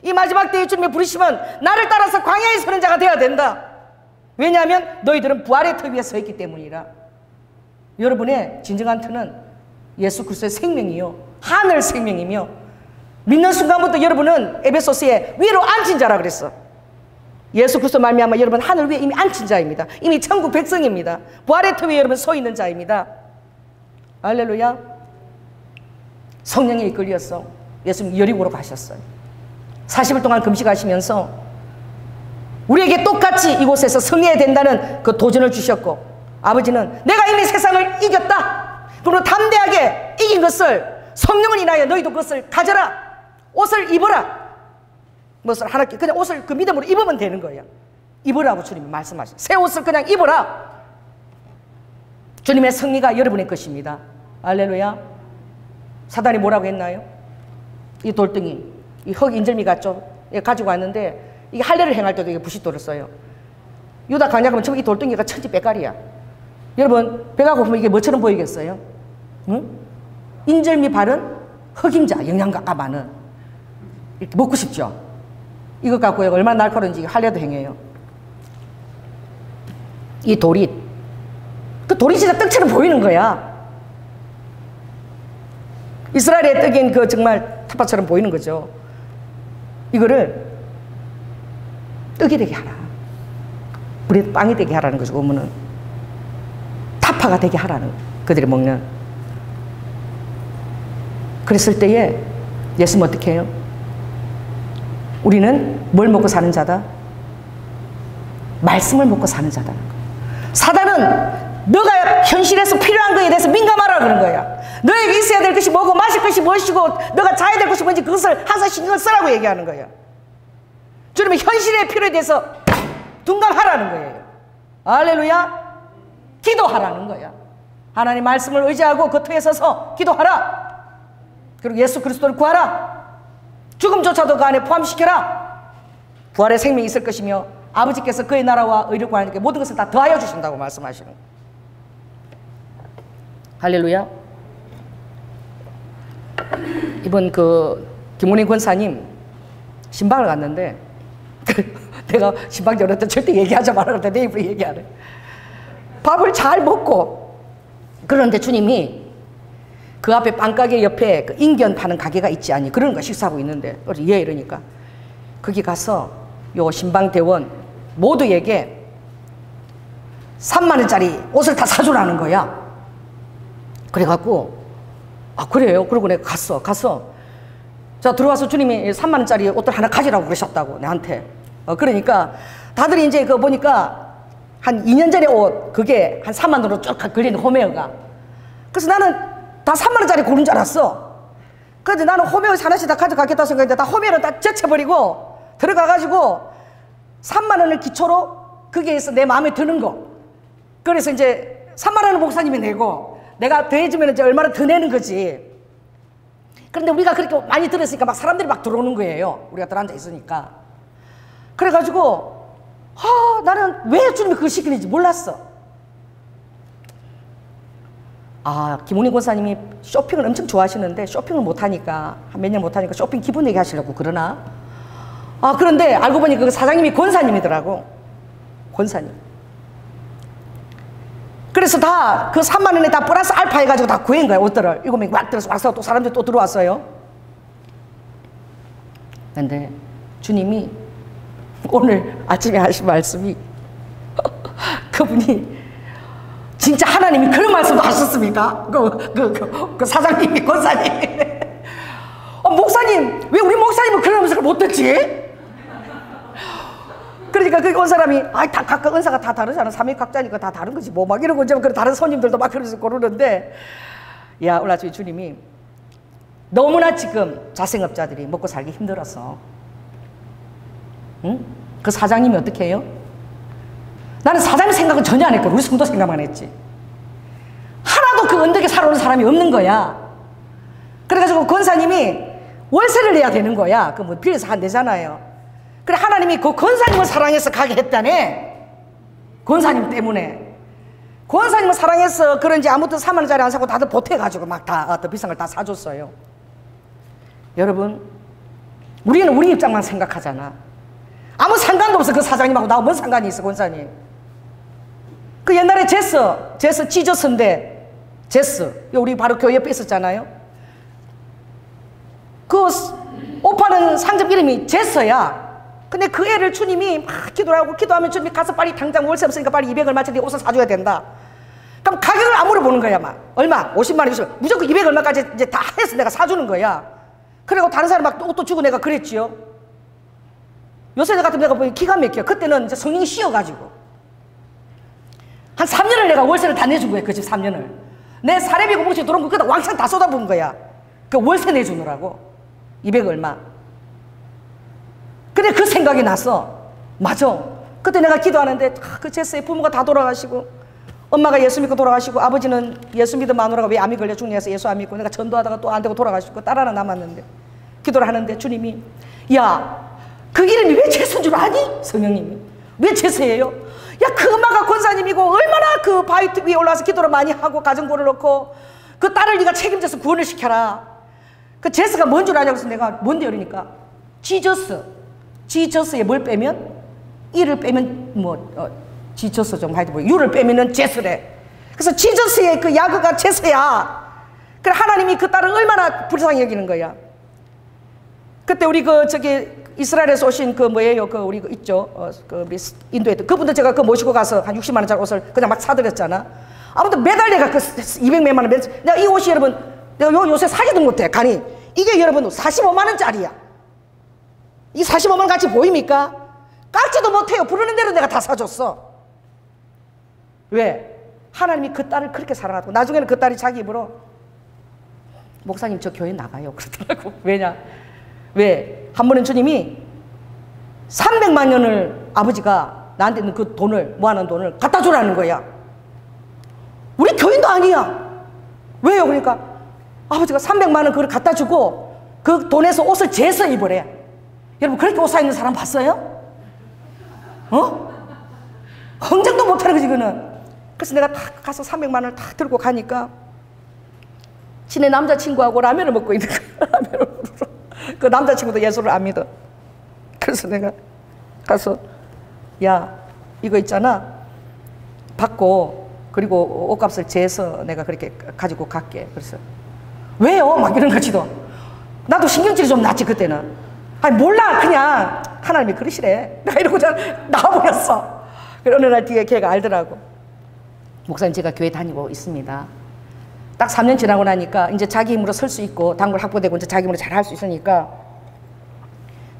이 마지막 때에 주님의 부르심은 나를 따라서 광야에 서는 자가 되어야 된다. 왜냐하면 너희들은 부활의 터 위에 서 있기 때문이라. 여러분의 진정한 터는 예수 그리스도의 생명이요 하늘 생명이며, 믿는 순간부터 여러분은 에베소서에 위로 앉힌 자라 그랬어. 예수 그리스도 말미암아 여러분 하늘 위에 이미 앉힌 자입니다. 이미 천국 백성입니다. 부활의 터 위에 여러분 서 있는 자입니다. 할렐루야. 성령에 이끌려서 예수님 여리고로 가셨어요. 40일 동안 금식하시면서 우리에게 똑같이 이곳에서 승리해야 된다는 그 도전을 주셨고, 아버지는 내가 이미 세상을 이겼다. 그리고 담대하게 이긴 것을 성령을 인하여 너희도 그것을 가져라. 옷을 입어라. 무엇을 하나, 그냥 옷을 그 믿음으로 입으면 되는 거예요. 입으라고 주님이 말씀하셨어요. 새 옷을 그냥 입어라. 주님의 승리가 여러분의 것입니다. 할렐루야. 사단이 뭐라고 했나요? 이 돌덩이, 이 흙 인절미 같죠? 가지고 왔는데 이게 할례를 행할 때도 이게 부싯돌을 써요. 유다 강야 가면 이 돌덩이가 천지 빼깔이야. 여러분, 배가 고프면 이게 뭐처럼 보이겠어요? 응? 인절미 바른 흑임자, 영양가가 많은. 이렇게 먹고 싶죠? 이것 갖고 얼마나 날카로운지 할례도 행해요. 이 돌이, 그 돌이 진짜 떡처럼 보이는 거야. 이스라엘의 떡인 그 정말 탑바처럼 보이는 거죠. 이거를 떡이 되게 하라. 우리 빵이 되게 하라는 거죠. 보면은 타파가 되게 하라는, 그들이 먹는. 그랬을 때에 예수는 어떻게 해요? 우리는 뭘 먹고 사는 자다? 말씀을 먹고 사는 자다는 거예요. 사단은 너가 현실에서 필요한 거에 대해서 민감하라 그런 거야. 너에게 있어야 될 것이 뭐고 마실 것이 무엇이고 너가 자야 될 것이 뭔지 그것을 항상 신경을 쓰라고 얘기하는 거예요. 주님은 현실의 필요에 대해서 둔감하라는 거예요. 할렐루야. 기도하라는 거야. 하나님 말씀을 의지하고 그 터에 서서 기도하라. 그리고 예수 그리스도를 구하라. 죽음조차도 그 안에 포함시켜라. 부활의 생명이 있을 것이며 아버지께서 그의 나라와 의를 구하니까 모든 것을 다 더하여 주신다고 말씀하시는 거예요. 할렐루야. 이번 그 김원희 권사님 신방을 갔는데 내가 신방 열을 때 절대 얘기하지 말라 그랬더니 내 입으로 얘기하래. 밥을 잘 먹고, 그런데 주님이 그 앞에 빵가게 옆에 그 인견 파는 가게가 있지 않니? 그런 거 식사하고 있는데 예 이러니까 거기 가서 요 신방대원 모두에게 3만 원짜리 옷을 다 사주라는 거야. 그래갖고 아 그래요? 그러고 내가 가서 자 들어와서 주님이 3만 원짜리 옷들 하나 가지라고 그러셨다고 내한테. 그러니까 다들 이제 그거 보니까 한 2년 전에 옷 그게 한 3만 원으로 쭉 걸리는 홈웨어가. 그래서 나는 다 3만 원짜리 고른 줄 알았어. 그래서 나는 홈웨어 하나씩 다 가져가겠다 생각했는데 다 홈웨어를 다 제쳐버리고 들어가가지고 3만 원을 기초로 거기에서 내 마음에 드는 거. 그래서 이제 3만 원을 목사님이 내고 내가 더해주면 이제 얼마나 더 내는 거지. 그런데 우리가 그렇게 많이 들었으니까 막 사람들이 막 들어오는 거예요. 우리가 들어앉아 있으니까. 그래가지고 나는 왜 주님이 그걸 시키는지 몰랐어. 김은희 권사님이 쇼핑을 엄청 좋아하시는데 쇼핑을 못하니까 한 몇 년 못하니까 쇼핑 기분 내게 하시려고 그러나. 그런데 알고 보니 그 사장님이 권사님이더라고. 권사님. 그래서 다 그 3만 원에 다 플러스 알파 해가지고 다 구한 거야. 옷들을 7명이 막 들어서 와서 또 사람들이 또 들어왔어요. 근데 주님이 오늘 아침에 하신 말씀이 그분이 진짜 하나님이 그런 말씀도 하셨습니까? 그 사장님이 권사님 목사님 왜 우리 목사님은 그런 음식을 못 듣지? 그러니까 그 온 사람이 다 각각 은사가 다 다르잖아. 삼위각자니까 다 다른 거지 뭐 막 이러고 이제 다른 손님들도 막 그러면서 고르는데 야 오늘 아침에 주님이 너무나 지금 자생업자들이 먹고 살기 힘들어서 응? 그 사장님이 어떻게 해요? 나는 사장님 생각은 전혀 안 했고 우리 성도 생각만 했지. 하나도 그 언덕에 살아오는 사람이 없는 거야. 그래가지고 권사님이 월세를 내야 되는 거야. 그 뭐 빌려서 안 되잖아요. 그래 하나님이 그 권사님을 사랑해서 가게 했다네. 권사님 때문에. 권사님을 사랑해서 그런지 아무튼 3만 원짜리 안 사고 다들 보태가지고 막 다 더 비싼 걸 다 사줬어요. 여러분 우리는 우리 입장만 생각하잖아. 아무 상관도 없어. 그 사장님하고 나하고 뭔 상관이 있어. 권사님 그 옛날에 제스 지저스인데 제스 우리 바로 교회 옆에 있었잖아요. 그 옷 파는 상점 이름이 제스야. 근데 그 애를 주님이 막 기도를 하고 기도하면 주님이 가서 빨리 당장 월세 없으니까 빨리 200 얼마짜리 옷을 사줘야 된다. 그럼 가격을 안 물어보는 거야. 막 얼마 50만 원 있으면 무조건 200 얼마까지 이제 다 해서 내가 사주는 거야. 그리고 다른 사람 막 옷도 주고 내가 그랬지요. 요새 같은 내가 보니 기가 막혀. 그때는 이제 성령이 씌어가지고 한 3년을 내가 월세를 다 내준 거야. 그 집 3년을 내 사례비고 뭐지 들어온 거 그다 왕창 다 쏟아부은 거야. 그 월세 내주느라고 200 얼마. 근데 그 생각이 나서 맞아. 그때 내가 기도하는데 그 제스의 부모가 다 돌아가시고 엄마가 예수 믿고 돌아가시고 아버지는 예수 믿은 마누라가 왜 암이 걸려 죽냐 해서 예수 안 믿고 내가 전도하다가 또 안 되고 돌아가시고 딸 하나 남았는데 기도를 하는데 주님이 야 그 이름이 왜 제스인 줄 아니? 성령님이 왜 제스예요? 야 그 엄마가 권사님이고 얼마나 그 바위 위에 올라와서 기도를 많이 하고 가정부를 놓고 그 딸을 네가 책임져서 구원을 시켜라. 그 제스가 뭔 줄 아냐고 해서 내가 뭔데 이러니까 지저스에 뭘 빼면 이를 빼면 뭐 지저스 좀 하이드 보이. 유를 빼면은 제스래. 그래서 지저스의 그 야그가 제스야. 그래 하나님이 그 딸을 얼마나 불쌍히 여기는 거야. 그때 우리 이스라엘에서 오신 뭐예요? 우리 있죠? 인도에 그분들 제가 모시고 가서 한 60만 원짜리 옷을 그냥 막 사드렸잖아. 아무튼 매달 내가 200몇만 원 내가 이 옷이 여러분 내가 요새 사지도 못해. 가니 이게 여러분 45만 원짜리야. 이 45만 원 같이 보입니까? 깎지도 못해요. 부르는 대로 내가 다 사줬어. 왜? 하나님이 그 딸을 그렇게 사랑하고 나중에는 그 딸이 자기 입으로 목사님 저 교회 나가요 그러더라고. 왜냐? 왜? 한 번은 주님이 300만 년을 아버지가 나한테 있는 그 돈을 모아놓은 돈을 갖다 주라는 거야. 우리 교인도 아니야. 왜요? 그러니까 아버지가 300만 원 그걸 갖다 주고 그 돈에서 옷을 재서 입으래. 여러분 그렇게 옷 사 입는 사람 봤어요? 흥정도 못하는 거지 그는. 그래서 내가 탁 가서 300만 원을 탁 들고 가니까 지네 남자친구하고 라면을 먹고 있는 거야. 라면을 먹으러. 그 남자친구도 예수를 안 믿어. 그래서 내가 가서 야 이거 있잖아 받고 그리고 옷값을 재서 내가 그렇게 가지고 갈게. 그래서 왜요? 막 이런 거지도. 나도 신경질이 좀 났지 그때는. 아니 몰라 그냥 하나님이 그러시래. 내가 이러고 나와버렸어. 그래 어느 날 뒤에 걔가 알더라고. 목사님 제가 교회 다니고 있습니다. 딱 3년 지나고 나니까 이제 자기 힘으로 설 수 있고 단골 확보되고 이제 자기 힘으로 잘 할 수 있으니까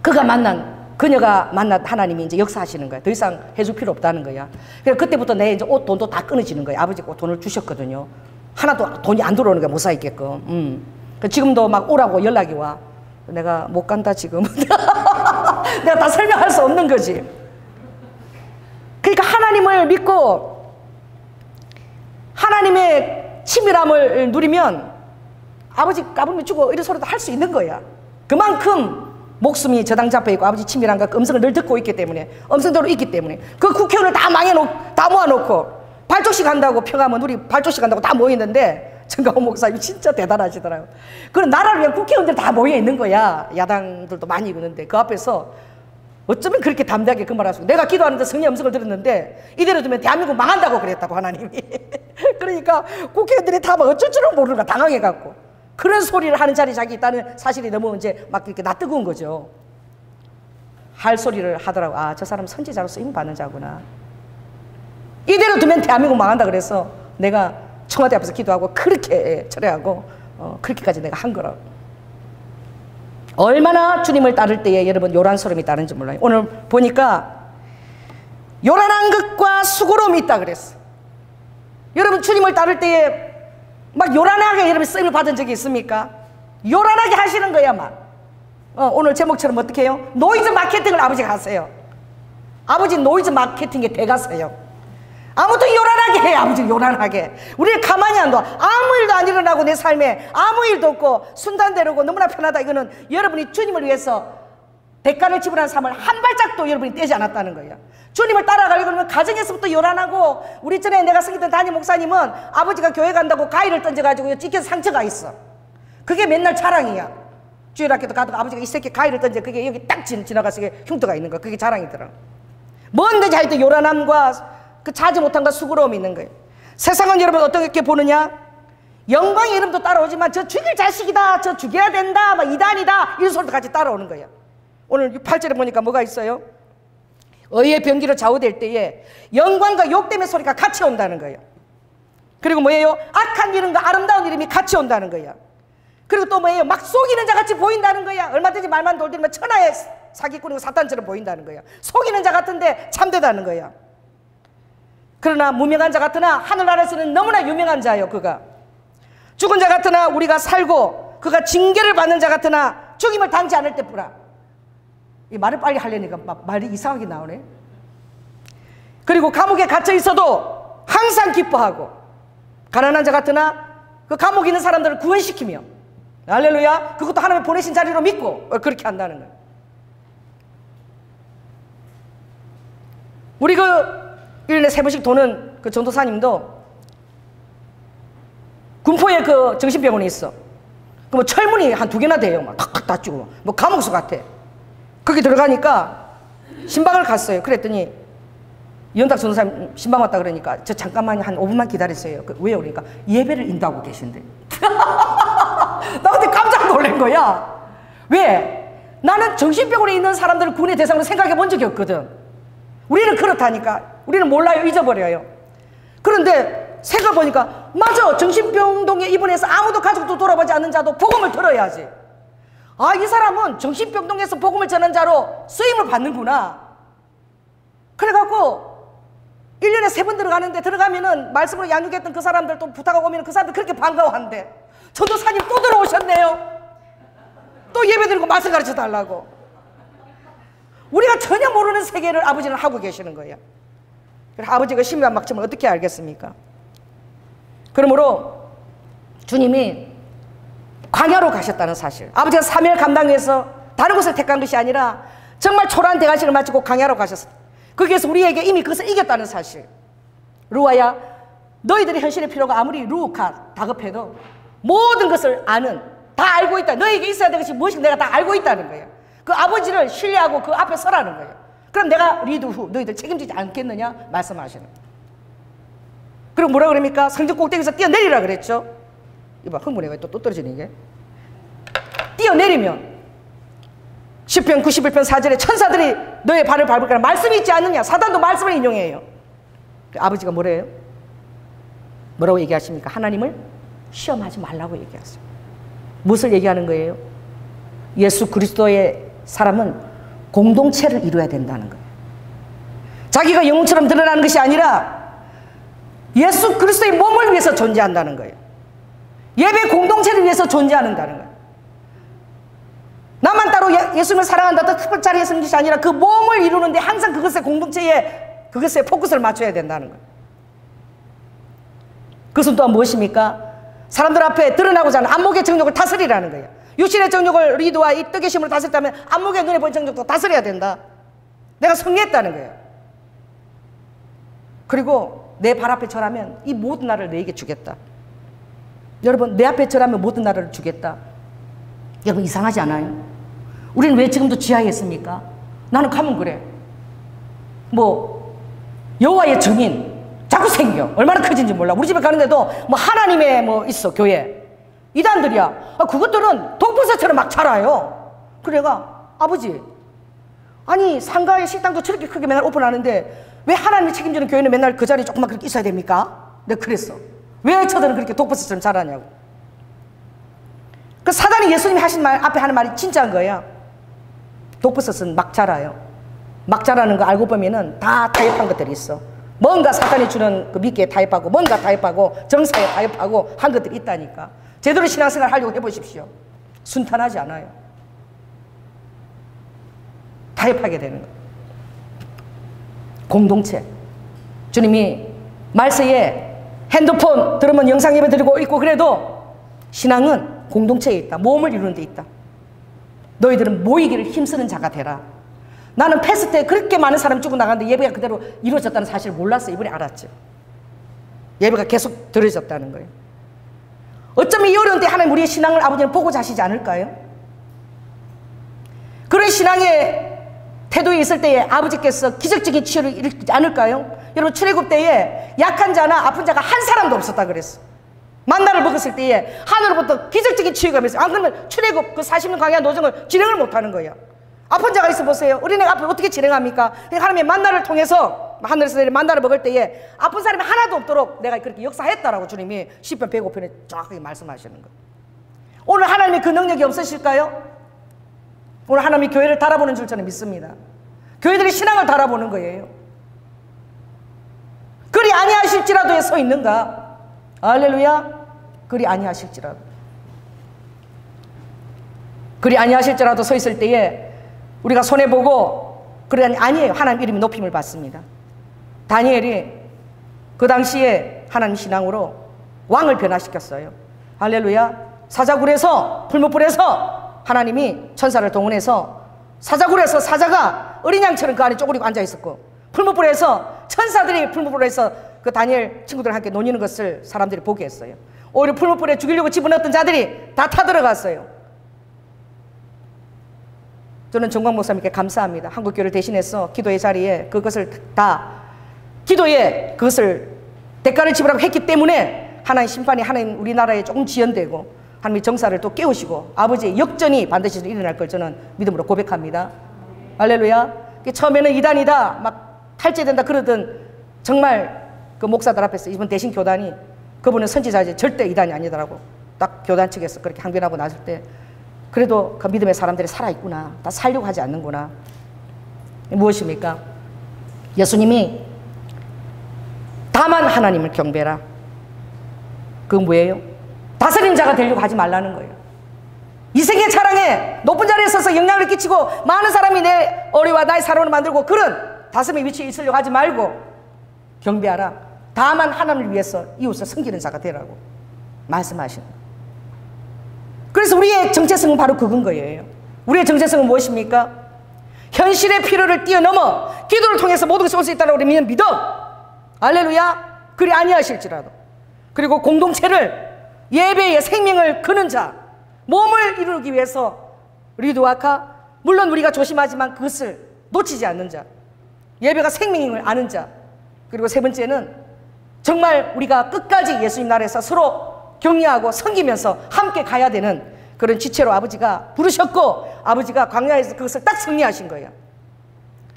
그녀가 만난 하나님이 이제 역사하시는 거야. 더 이상 해줄 필요 없다는 거야. 그래서 그때부터 내 이제 옷 돈도 다 끊어지는 거야. 아버지가 돈을 주셨거든요. 하나도 돈이 안 들어오는 거야. 못 사 있게끔. 지금도 막 오라고 연락이 와. 내가 못 간다 지금. 내가 다 설명할 수 없는 거지. 그러니까 하나님을 믿고 하나님의 친밀함을 누리면 아버지 까불면 주고 이런 소리도 할 수 있는 거야. 그만큼 목숨이 저당 잡혀 있고 아버지 친밀함과 음성을 늘 듣고 있기 때문에 음성대로 있기 때문에 그 국회의원을 다 모아놓고 발족식 한다고 평화하면 우리 발족식 한다고 다 모이는데 정가훈 목사님이 진짜 대단하시더라고요. 그런 나라를 위한 국회의원들 다 모여 있는 거야. 야당들도 많이 있는데 그 앞에서 어쩌면 그렇게 담대하게 그 말하시고 내가 기도하는데 성령의 음성을 들었는데 이대로 두면 대한민국 망한다고 그랬다고 하나님이. 그러니까 국회의원들이 다 막 어쩔 줄은 모르는가 당황해갖고 그런 소리를 하는 자리에 자기 있다는 사실이 너무 이제 막 이렇게 낯뜨거운 거죠. 할 소리를 하더라고. 아, 저 사람 선지자로 쓰임 받는 자구나. 이대로 두면 대한민국 망한다 그래서 내가 청와대 앞에서 기도하고 그렇게 철회하고 그렇게까지 내가 한 거라고. 얼마나 주님을 따를 때에 여러분 요란스러움이 따르는지 몰라요. 오늘 보니까 요란한 것과 수고로움이 있다 그랬어. 여러분 주님을 따를 때에 막 요란하게 여러분 쓰임을 받은 적이 있습니까? 요란하게 하시는 거야 막. 오늘 제목처럼 어떻게 해요? 노이즈 마케팅을 아버지가 하세요. 아버지 노이즈 마케팅의 대가세요. 아무튼 요란하게 해. 아버지 요란하게. 우리를 가만히 안 둬. 아무 일도 안 일어나고 내 삶에 아무 일도 없고 순탄대로고 너무나 편하다. 이거는 여러분이 주님을 위해서 대가를 지불한 삶을 한 발짝도 여러분이 떼지 않았다는 거예요. 주님을 따라가려고 그러면 가정에서부터 요란하고 우리 전에 내가 섬기던 담임 목사님은 아버지가 교회 간다고 가위를 던져가지고 찢겨서 상처가 있어. 그게 맨날 자랑이야. 주일학교도 가다가 아버지가 이 새끼 가위를 던져 그게 여기 딱 지나가서 흉터가 있는 거야. 그게 자랑이더라. 뭔데 자기도 요란함과 그 차지 못한 것 수고로움이 있는 거예요. 세상은 여러분 어떻게 보느냐? 영광의 이름도 따라오지만 저 죽일 자식이다, 저 죽여야 된다, 막 이단이다 이런 소리도 같이 따라오는 거예요. 오늘 8절에 보니까 뭐가 있어요? 의의 병기로 좌우될 때에 영광과 욕됨의 소리가 같이 온다는 거예요. 그리고 뭐예요? 악한 이름과 아름다운 이름이 같이 온다는 거예요. 그리고 또 뭐예요? 막 속이는 자 같이 보인다는 거야. 얼마든지 말만 돌리면 천하의 사기꾼이고 사탄처럼 보인다는 거야. 속이는 자 같은데 참되다는 거야. 그러나 무명한 자 같으나 하늘나라에서는 너무나 유명한 자예요. 그가 죽은 자 같으나 우리가 살고 그가 징계를 받는 자 같으나 죽임을 당치 않을 때 뿌라. 이 말을 빨리 하려니까 말이 이상하게 나오네. 그리고 감옥에 갇혀 있어도 항상 기뻐하고 가난한 자 같으나 그 감옥에 있는 사람들을 구원시키며 할렐루야. 그것도 하나님이 보내신 자리로 믿고 그렇게 한다는 거예요. 우리 1년에 3번씩 도는 그 전도사님도 군포에 그 정신병원에 있어. 그 뭐 철문이 한 2개나 돼요. 막 탁탁 닫히고 뭐 감옥소 같아. 거기 들어가니까 신방을 갔어요. 그랬더니 이현탁 전도사님 신방 왔다 그러니까 저 잠깐만 한 5분만 기다리세요. 왜요? 그러니까 예배를 인도하고 계신데. 나 그때 깜짝 놀란 거야. 왜? 나는 정신병원에 있는 사람들을 군의 대상으로 생각해 본 적이 없거든. 우리는 그렇다니까. 우리는 몰라요. 잊어버려요. 그런데 생각해보니까 맞아. 정신병동에 입원해서 아무도 가족도 돌아보지 않는 자도 복음을 들어야지. 아, 이 사람은 정신병동에서 복음을 전한 자로 쓰임을 받는구나. 그래갖고 1년에 3번 들어가는데 들어가면은 말씀으로 양육했던 그 사람들 또 부탁하고 오면 그 사람들 그렇게 반가워한대. 전도사님 또 들어오셨네요. 또 예배드리고 말씀 가르쳐 달라고. 우리가 전혀 모르는 세계를 아버지는 하고 계시는 거예요. 그래서 아버지가 심한 막점을 어떻게 알겠습니까? 그러므로 주님이 광야로 가셨다는 사실, 아버지가 사명을 감당하기 위해서 다른 곳을 택한 것이 아니라 정말 초라한 대관식을 마치고 광야로 가셨어요. 거기에서 우리에게 이미 그것을 이겼다는 사실. 루아야, 너희들의 현실의 필요가 아무리 루카 다급해도 모든 것을 아는, 다 알고 있다. 너에게 있어야 될 것이 무엇인지 내가 다 알고 있다는 거예요. 그 아버지를 신뢰하고 그 앞에 서라는 거예요. 그럼 내가 리드 후 너희들 책임지지 않겠느냐 말씀하시는 거예요. 그리고 뭐라 그럽니까? 성전 꼭대기에서 뛰어내리라 그랬죠. 이봐, 흥분해. 또 떨어지는 게. 뛰어내리면 시편 91편 4절에 천사들이 너의 발을 밟을 거라 말씀이 있지 않느냐. 사단도 말씀을 인용해요. 아버지가 뭐래요? 뭐라고 얘기하십니까? 하나님을 시험하지 말라고 얘기하세요. 무엇을 얘기하는 거예요? 예수 그리스도의 사람은 공동체를 이루어야 된다는 거예요. 자기가 영웅처럼 드러나는 것이 아니라 예수 그리스도의 몸을 위해서 존재한다는 거예요. 예배 공동체를 위해서 존재한다는 거예요. 나만 따로 예수님을 사랑한다, 특별 자리에 서는 것이 아니라 그 몸을 이루는데 항상 그것의 공동체에 그것에 포커스를 맞춰야 된다는 거예요. 그것은 또한 무엇입니까? 사람들 앞에 드러나고자 하는 안목의 정욕을 다스리라는 거예요. 육신의 정욕을 리드와 이 떡의 힘으로 다스렸다면 안목의 눈에 보이는 정욕도 다스려야 된다. 내가 승리했다는 거예요. 그리고 내 발 앞에 절하면 이 모든 나라를 너에게 주겠다. 여러분, 내 앞에 절하면 모든 나라를 주겠다. 여러분, 이상하지 않아요? 우리는 왜 지금도 지하에 있습니까? 나는 가면 그래. 뭐 여호와의 증인 자꾸 생겨. 얼마나 커진지 몰라. 우리 집에 가는데도 뭐 하나님의 뭐 있어, 교회. 이단들이야. 그것들은 독버섯처럼 막 자라요. 그래가 아버지, 아니 상가의 식당도 저렇게 크게 맨날 오픈하는데 왜 하나님이 책임지는 교회는 맨날 그 자리에 조금만 그렇게 있어야 됩니까? 내가 그랬어. 왜 저들은 그렇게 독버섯처럼 자라냐고. 그 사단이 예수님이 하신 말 앞에 하는 말이 진짜인 거야. 독버섯은 막 자라요. 막 자라는 거 알고 보면은 다 타협한 것들이 있어. 뭔가 사탄이 주는 그 미끼에 타협하고 뭔가 타협하고 정사에 타협하고 한 것들이 있다니까. 제대로 신앙생활 하려고 해보십시오. 순탄하지 않아요. 타협하게 되는 거. 공동체. 주님이 말세에 핸드폰 들으면 영상 예배 드리고 있고 그래도 신앙은 공동체에 있다. 모험을 이루는 데 있다. 너희들은 모이기를 힘쓰는 자가 되라. 나는 패스 때 그렇게 많은 사람이 죽고 나갔는데 예배가 그대로 이루어졌다는 사실을 몰랐어요. 이번에 알았죠. 예배가 계속 들어졌다는 거예요. 어쩌면 이 어려운 때 하나님 우리의 신앙을 아버지는 보고자 하시지 않을까요? 그런 신앙의 태도에 있을 때에 아버지께서 기적적인 치유를 일으키지 않을까요? 여러분, 출애굽 때에 약한 자나 아픈 자가 한 사람도 없었다 그랬어. 만나를 먹었을 때에 하늘로부터 기적적인 치유가 있어요. 안 그러면 출애굽 그 40년 광야 노정을 진행을 못하는 거예요. 아픈 자가 있어 보세요. 어린애가 앞에 어떻게 진행합니까? 하나님의 만나를 통해서 하늘에서 내린 만나를 먹을 때에 아픈 사람이 하나도 없도록 내가 그렇게 역사했다라고 주님이 시편 105편에 정확하게 말씀하시는 거예요. 오늘 하나님의 그 능력이 없으실까요? 오늘 하나님이 교회를 달아보는 줄 저는 믿습니다. 교회들이 신앙을 달아보는 거예요. 그리 아니하실지라도에 서 있는가? 할렐루야. 그리 아니하실지라도. 그리 아니하실지라도 서 있을 때에 우리가 손해보고 그래 아니에요. 하나님 이름이 높임을 받습니다. 다니엘이 그 당시에 하나님 신앙으로 왕을 변화시켰어요. 할렐루야. 사자굴에서 풀무불에서 하나님이 천사를 동원해서 사자굴에서 사자가 어린 양처럼 그 안에 쪼그리고 앉아있었고 풀무불에서 천사들이 풀무불에서 그 다니엘 친구들과 함께 논의는 것을 사람들이 보게 했어요. 오히려 풀무불에 죽이려고 집어넣었던 자들이 다 타들어갔어요. 저는 정광 목사님께 감사합니다. 한국교회를 대신해서 기도의 자리에 그것을 다 기도에 그것을 대가를 지불하고 했기 때문에 하나님 심판이 하나님 우리나라에 조금 지연되고 하나님의 정사를 또 깨우시고 아버지의 역전이 반드시 일어날 걸 저는 믿음으로 고백합니다. 할렐루야. 처음에는 이단이다 막 탈죄된다 그러던 정말 그 목사들 앞에서 이번 대신 교단이 그분은 선지자지 절대 이단이 아니더라고. 딱 교단 측에서 그렇게 항변하고 나설 때 그래도 그 믿음의 사람들이 살아있구나. 다 살려고 하지 않는구나. 무엇입니까? 예수님이 다만 하나님을 경배라. 그건 뭐예요? 다스린 자가 되려고 하지 말라는 거예요. 이생의 차량에 높은 자리에 서서 영향을 끼치고 많은 사람이 내 어리와 나의 사람을 만들고 그런 다스림의 위치에 있으려고 하지 말고 경배하라. 다만 하나님을 위해서 이웃을 섬기는 자가 되라고 말씀하시는 거예요. 그래서 우리의 정체성은 바로 그건 거예요. 우리의 정체성은 무엇입니까? 현실의 필요를 뛰어넘어 기도를 통해서 모든 것이 올 수 있다고 우리 믿는 믿음. 할렐루야. 그리 아니하실지라도. 그리고 공동체를 예배의 생명을 거는 자, 몸을 이루기 위해서 리두아카, 물론 우리가 조심하지만 그것을 놓치지 않는 자, 예배가 생명임을 아는 자. 그리고 세 번째는 정말 우리가 끝까지 예수님 나라에서 서로 격려하고 섬기면서 함께 가야 되는 그런 지체로 아버지가 부르셨고 아버지가 광야에서 그것을 딱 정리하신 거예요.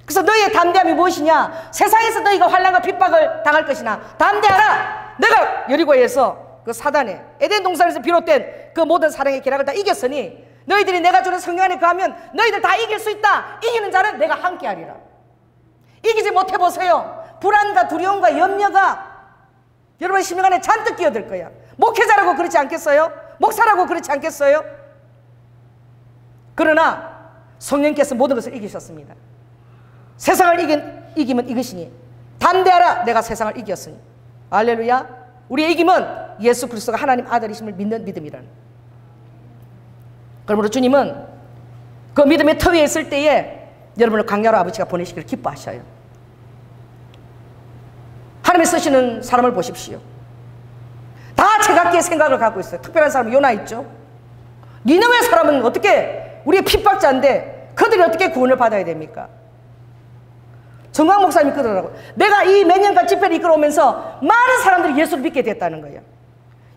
그래서 너희의 담대함이 무엇이냐? 세상에서 너희가 환난과 핍박을 당할 것이나 담대하라. 내가 여리고에서 그 사단의 에덴 동산에서 비롯된 그 모든 사랑의 계략을 다 이겼으니 너희들이 내가 주는 성령 안에 거하면 너희들 다 이길 수 있다. 이기는 자는 내가 함께 하리라. 이기지 못해 보세요. 불안과 두려움과 염려가 여러분의 심령 안에 잔뜩 끼어들 거야. 목회자라고 그렇지 않겠어요? 목사라고 그렇지 않겠어요? 그러나 성령께서 모든 것을 이기셨습니다. 세상을 이기면 이것이니 담대하라. 내가 세상을 이겼으니. 할렐루야. 우리의 이김은 예수 그리스도가 하나님 아들이심을 믿는 믿음이라는. 그러므로 주님은 그 믿음의 터 위에 있을 때에 여러분을 광야로 아버지가 보내시기를 기뻐하셔요. 하나님이 쓰시는 사람을 보십시오. 다 제각기의 생각을 갖고 있어요. 특별한 사람은 요나 있죠. 니느웨 사람은 어떻게 우리의 핍박자인데 그들이 어떻게 구원을 받아야 됩니까? 정광 목사님이 그러더라고요. 내가 이 몇 년간 집회를 이끌어오면서 많은 사람들이 예수를 믿게 됐다는 거예요.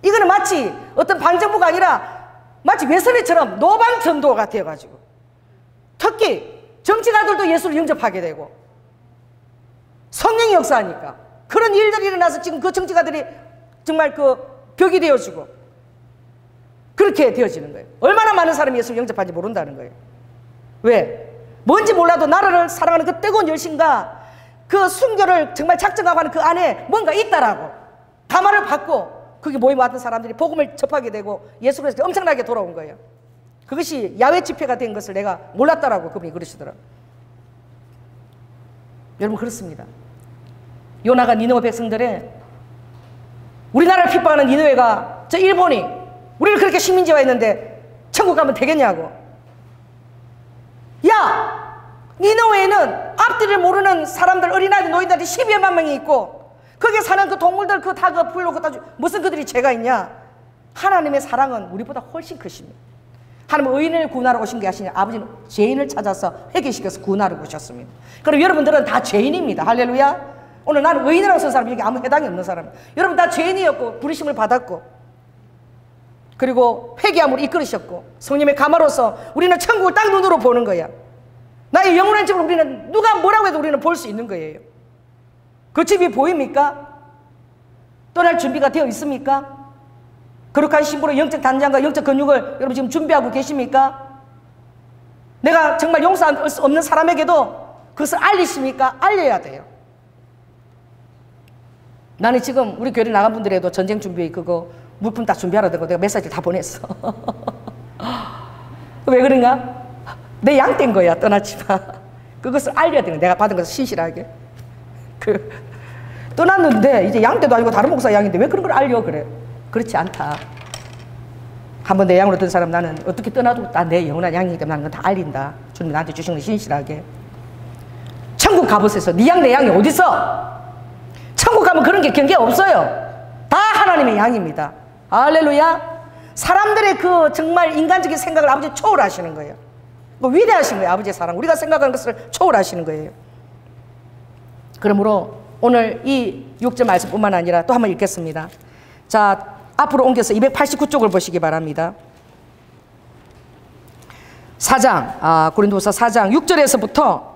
이거는 마치 어떤 반정부가 아니라 마치 외선회처럼 노방전도가 되어가지고 특히 정치가들도 예수를 영접하게 되고 성령이 역사하니까 그런 일들이 일어나서 지금 그 정치가들이 정말 그 벽이 되어지고 그렇게 되어지는 거예요. 얼마나 많은 사람이 예수를 영접하는지 모른다는 거예요. 왜? 뭔지 몰라도 나라를 사랑하는 그 뜨거운 열심과 그 순교를 정말 작정하고 하는 그 안에 뭔가 있다라고 감화를 받고 그게 모임 왔던 사람들이 복음을 접하게 되고 예수 그리스도께 엄청나게 돌아온 거예요. 그것이 야외 집회가 된 것을 내가 몰랐다라고 그분이 그러시더라고요. 여러분 그렇습니다. 요나가 니느웨 백성들의 우리나라를 핍박하는 니느웨가 저 일본이 우리를 그렇게 식민지화했는데 천국 가면 되겠냐고. 야! 니느웨에는 앞뒤를 모르는 사람들, 어린아이들, 노인들이 12만 명이 있고 거기에 사는 그 동물들 그 다 그 풀로 무슨 그들이 죄가 있냐? 하나님의 사랑은 우리보다 훨씬 크십니다. 하나님은 의인을 구원하러 오신 게 아니라 아버지는 죄인을 찾아서 회개시켜서 구원하러 오셨습니다. 그럼 여러분들은 다 죄인입니다. 할렐루야. 오늘 나는 의인이라고 쓴 사람 여기 아무 해당이 없는 사람. 여러분 다 죄인이었고 부르심을 받았고 그리고 회개함으로 이끌으셨고 성령의 감화로서 우리는 천국을 딱 눈으로 보는 거야. 나의 영원한 집을 우리는 누가 뭐라고 해도 우리는 볼 수 있는 거예요. 그 집이 보입니까? 떠날 준비가 되어 있습니까? 거룩한 신부로 영적 단장과 영적 근육을 여러분 지금 준비하고 계십니까? 내가 정말 용서할 수 없는 사람에게도 그것을 알리십니까? 알려야 돼요. 나는 지금 우리 교회 나간 분들에도 전쟁 준비 그거 물품 다 준비하라 되고 내가 메시지를 다 보냈어. 왜 그런가? 내 양떼인 거야. 떠났지만 그것을 알려야 되는 내가 받은 것을 신실하게 떠났는데 이제 양떼도 아니고 다른 목사 양인데 왜 그런 걸 알려 그래. 그렇지 않다. 한번 내 양으로 든 사람 나는 어떻게 떠나도 다 내 영원한 양이기 때문에 나는 다 알린다. 주님 나한테 주신 건 신실하게. 천국 가보세요. 네 양 내 양이 어딨어? 천국 가면 그런 게 경계 없어요. 다 하나님의 양입니다. 할렐루야. 사람들의 그 정말 인간적인 생각을 아버지 초월하시는 거예요. 위대하신 거예요. 아버지의 사랑 우리가 생각하는 것을 초월하시는 거예요. 그러므로 오늘 이 6절 말씀뿐만 아니라 또 한번 읽겠습니다. 자, 앞으로 옮겨서 289쪽을 보시기 바랍니다. 4장, 고린도후서 4장 6절에서부터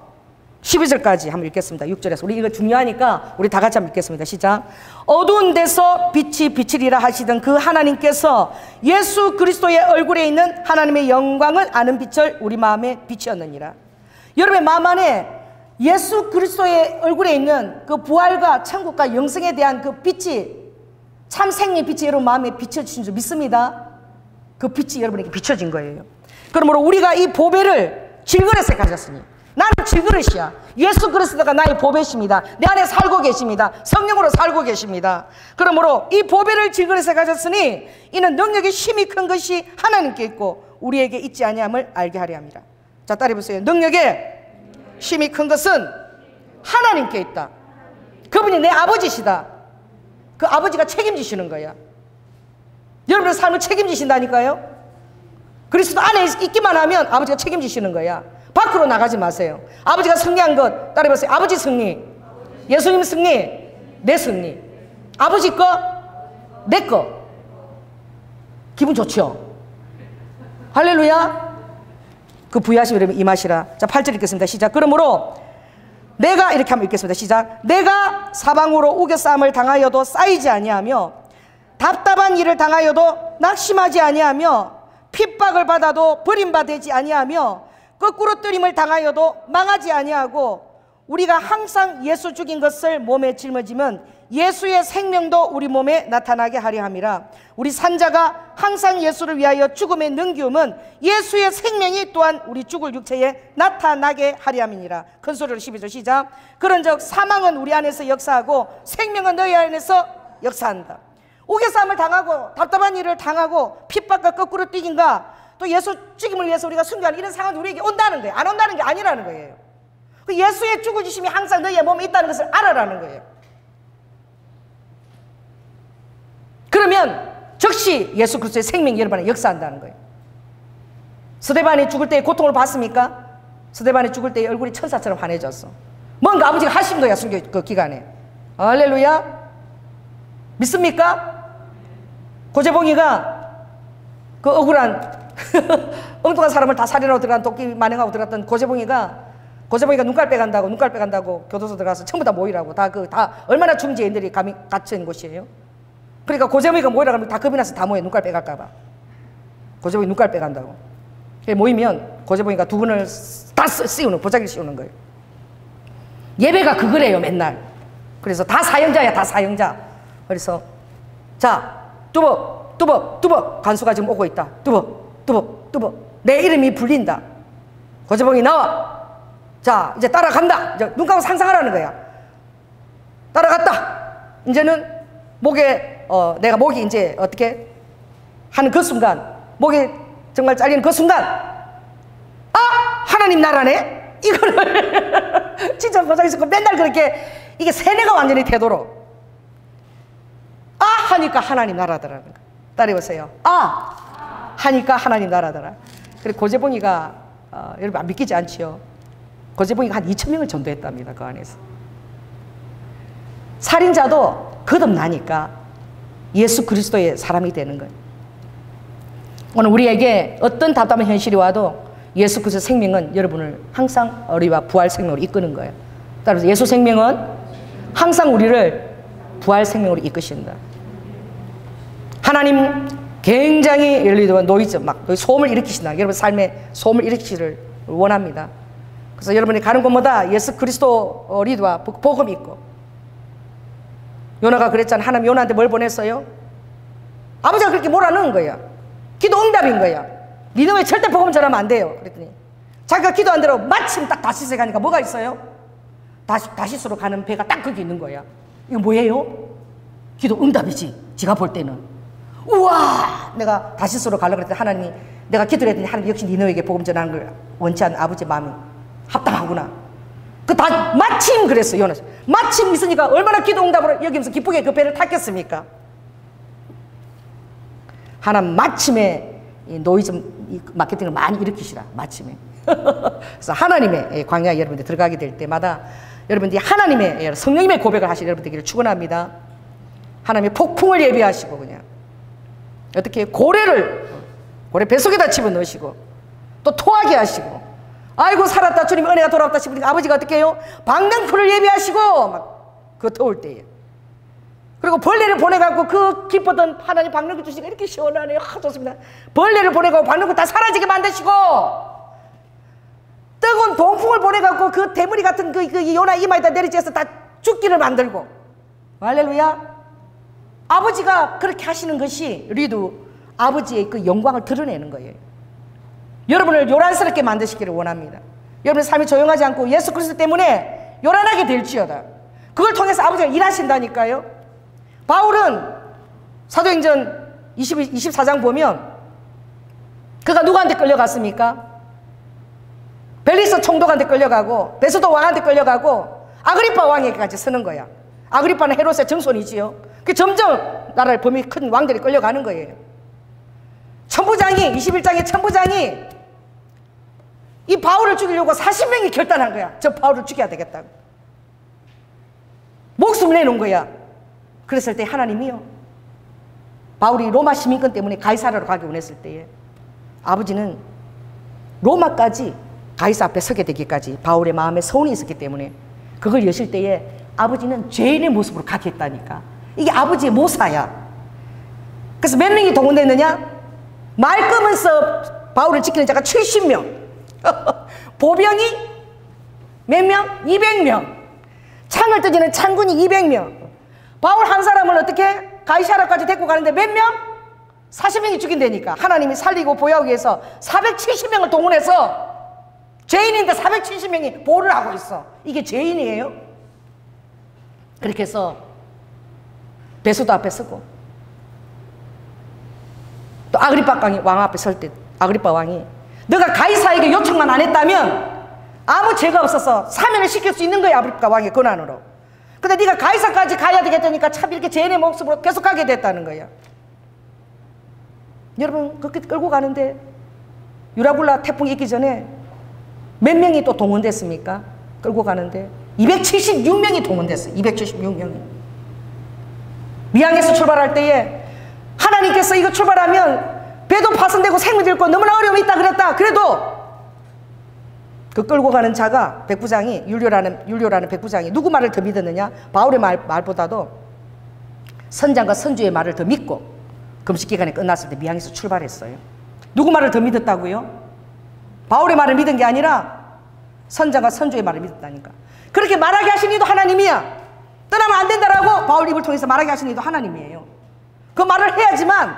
12절까지 한번 읽겠습니다. 6절에서. 우리 이거 중요하니까 우리 다 같이 한번 읽겠습니다. 시작. 어두운 데서 빛이 비치리라 하시던 그 하나님께서 예수 그리스도의 얼굴에 있는 하나님의 영광을 아는 빛을 우리 마음에 비추었느니라. 여러분의 마음 안에 예수 그리스도의 얼굴에 있는 그 부활과 천국과 영생에 대한 그 빛이, 참 생명의 빛이 여러분 마음에 비춰주신 줄 믿습니다. 그 빛이 여러분에게 비춰진 거예요. 그러므로 우리가 이 보배를 질그릇에 가졌으니, 나는 질그릇이야. 예수 그리스도가 나의 보배십니다. 내 안에 살고 계십니다. 성령으로 살고 계십니다. 그러므로 이 보배를 질그릇에 가졌으니 이는 능력의 힘이 큰 것이 하나님께 있고 우리에게 있지 아니함을 알게 하려 합니다. 자, 따라해보세요. 능력의 힘이 큰 것은 하나님께 있다. 그분이 내 아버지시다. 그 아버지가 책임지시는 거야. 여러분의 삶을 책임지신다니까요. 그리스도 안에 있기만 하면 아버지가 책임지시는 거야. 밖으로 나가지 마세요. 아버지가 승리한 것 따라해보세요. 아버지 승리, 예수님 승리, 내 승리. 아버지 거, 내 거. 기분 좋죠? 할렐루야. 그 부여하심 여러분 임하시라. 자, 8절 읽겠습니다. 시작. 그러므로 내가, 이렇게 한번 읽겠습니다. 시작. 내가 사방으로 우겨싸움을 당하여도 쌓이지 아니하며 답답한 일을 당하여도 낙심하지 아니하며 핍박을 받아도 버림받지 아니하며 거꾸로 뜨림을 당하여도 망하지 아니하고 우리가 항상 예수 죽인 것을 몸에 짊어지면 예수의 생명도 우리 몸에 나타나게 하려 함이라. 우리 산자가 항상 예수를 위하여 죽음에 능기움은 예수의 생명이 또한 우리 죽을 육체에 나타나게 하려 함이니라. 큰 소리로 12절 시작. 그런즉 사망은 우리 안에서 역사하고 생명은 너희 안에서 역사한다. 우겨싸움을 당하고 답답한 일을 당하고 핍박과 거꾸로 뛰긴가 또 예수 죽임을 위해서 우리가 순교하는 이런 상황이 우리에게 온다는 거예요. 안 온다는 게 아니라는 거예요. 그 예수의 죽으심이 항상 너희의 몸에 있다는 것을 알아라는 거예요. 그러면 즉시 예수 그리스도의 생명이 여러분 안에 역사한다는 거예요. 스데반이 죽을 때의 고통을 봤습니까? 스데반이 죽을 때의 얼굴이 천사처럼 환해졌어. 뭔가 아버지가 하신 거야, 순교 그 기간에. 할렐루야. 믿습니까? 고재봉이가 그 억울한 엉뚱한 사람을 다 살인하고 들어간 도끼 만행하고 들어갔던 고재봉이가 눈깔 빼간다고 교도소 들어가서 전부 다 모이라고 다 얼마나 중지인들이 갇힌 곳이에요. 그러니까 고재봉이가 모이라고 하면 다 겁이 나서 다 모여. 눈깔 빼갈까봐. 고재봉이 눈깔 빼간다고. 모이면 고재봉이가 두 분을 다 씌우는, 보자기를 씌우는 거예요. 예배가 그거래요, 맨날. 그래서 다 사형자야, 다 사형자. 그래서 자, 뚜벅 간수가 지금 오고 있다. 뚜벅 내 이름이 불린다. 고재봉이 나와. 자, 이제 따라간다. 이제 눈 감고 상상하라는 거야. 따라갔다. 이제는 내가 목이 이제 어떻게 하는 그 순간, 목이 정말 잘리는 그 순간, 하나님 나라네? 이거를 진짜 보자기서 맨날 그렇게 이게 세뇌가 완전히 되도록 하니까 하나님 나라더라는 거. 따라해보세요. 하니까 하나님 나라더라. 그리고 고재봉이가 여러분 안 믿기지 않지요? 고재봉이가 한 2,000명을 전도했답니다. 그 안에서. 살인자도 거듭나니까 예수 그리스도의 사람이 되는 거예요. 오늘 우리에게 어떤 답답한 현실이 와도 예수 그리스도의 생명은 여러분을 항상 우리와 부활 생명으로 이끄는 거예요. 따라서 예수 생명은 항상 우리를 부활 생명으로 이끄신다. 하나님 굉장히 예를 들어 노이즈 소음을 일으키신다. 여러분 삶에 소음을 일으키기를 원합니다. 그래서 여러분이 가는 곳마다 예수 그리스도 리드와 복음이 있고, 요나가 그랬잖아. 하나님 요나한테 뭘 보냈어요? 아버지가 그렇게 몰아넣은 거야. 기도 응답인 거야. 니는 왜 절대 복음 전하면 안 돼요? 그랬더니 자기가 기도한 대로 마침 딱 다시스에 가니까 뭐가 있어요? 다시스로 가는 배가 딱 거기 있는 거야. 이거 뭐예요? 기도 응답이지. 지가 볼 때는. 우와! 내가 다시스로 가려고 그랬더니 하나님이, 내가 기도를 했더니 하나님 역시 니네에게 복음 전하는 걸 원치 않는 아버지의 마음이 합당하구나. 마침 그랬어, 요나. 마침 있으니까 얼마나 기도 응답으로 여기면서 기쁘게 그 배를 탔겠습니까? 하나님 마침에 이 노이즘 마케팅을 많이 일으키시라. 마침에. 그래서 하나님의 광야에 여러분들 들어가게 될 때마다 여러분들이 하나님의 성령님의 고백을 하실 여러분 되기를 축원합니다. 하나님의 폭풍을 예비하시고 그냥 어떻게 고래 뱃속에다 집어넣으시고 또 토하게 하시고 아이고 살았다 주님 은혜가 돌아왔다 싶으니까 아버지가 어떻게 해요? 방랑풀을 예비하시고 막 그 더울 때에 그리고 벌레를 보내갖고 그 기뻤던 하나님 방랑풀 주시니까 이렇게 시원하네요. 좋습니다. 벌레를 보내갖고 방랑풀 다 사라지게 만드시고 뜨거운 동풍을 보내갖고 그 대머리 같은 그 요나 이마에다 내리쬐서 다 죽기를 만들고 할렐루야. 아버지가 그렇게 하시는 것이 우리도 아버지의 그 영광을 드러내는 거예요. 여러분을 요란스럽게 만드시기를 원합니다. 여러분의 삶이 조용하지 않고 예수 그리스도 때문에 요란하게 될지어다. 그걸 통해서 아버지가 일하신다니까요. 바울은 사도행전 24장 보면 그가 누구한테 끌려갔습니까? 벨리스 총독한테 끌려가고 베스도 왕한테 끌려가고 아그리파 왕에게까지 서는 거야. 아그리파는 헤롯의 정손이지요. 그 점점 나라를 범위 큰 왕들이 끌려가는 거예요. 천부장이 21장의 천부장이 이 바울을 죽이려고 40명이 결단한 거야. 저 바울을 죽여야 되겠다고 목숨을 내놓은 거야. 그랬을 때 하나님이요 바울이 로마 시민권 때문에 가이사라로 가기 원했을 때에 아버지는 로마까지 가이사 앞에 서게 되기까지 바울의 마음에 서운이 있었기 때문에 그걸 여실 때에 아버지는 죄인의 모습으로 가게 했다니까. 이게 아버지의 모사야. 그래서 몇 명이 동원됐느냐? 말끄면서 바울을 지키는 자가 70명 보병이 몇 명? 200명 창을 던지는 창군이 200명 바울 한 사람을 어떻게 가이사라까지 데리고 가는데 몇 명? 40명이 죽인다니까. 하나님이 살리고 보호하기 위해서 470명을 동원해서 죄인인데 470명이 보호를 하고 있어. 이게 죄인이에요? 그렇게 해서 베수도 앞에 서고 또 아그리파 왕 앞에 설 때 아그리파 왕이 너가 가이사에게 요청만 안 했다면 아무 죄가 없어서 사면을 시킬 수 있는 거야. 아그리파 왕의 권한으로. 근데 네가 가이사까지 가야 되겠다니까 참 이렇게 죄인의 모습으로 계속 가게 됐다는 거야. 여러분 그렇게 끌고 가는데 유라굴라 태풍이 있기 전에 몇 명이 또 동원됐습니까? 끌고 가는데 276명이 동원됐어요. 276명이 미항에서 출발할 때에 하나님께서 이거 출발하면 배도 파손되고 생명도 잃고 너무나 어려움이 있다 그랬다. 그래도 그 끌고 가는 자가 백부장이 율료라는 백부장이 누구 말을 더 믿었느냐? 바울의 말보다도 선장과 선주의 말을 더 믿고 금식기간이 끝났을 때 미항에서 출발했어요. 누구 말을 더 믿었다고요? 바울의 말을 믿은 게 아니라 선장과 선주의 말을 믿었다니까. 그렇게 말하게 하신 이도 하나님이야. 떠나면 안 된다라고 바울 입을 통해서 말하게 하신 이도 하나님이에요. 그 말을 해야지만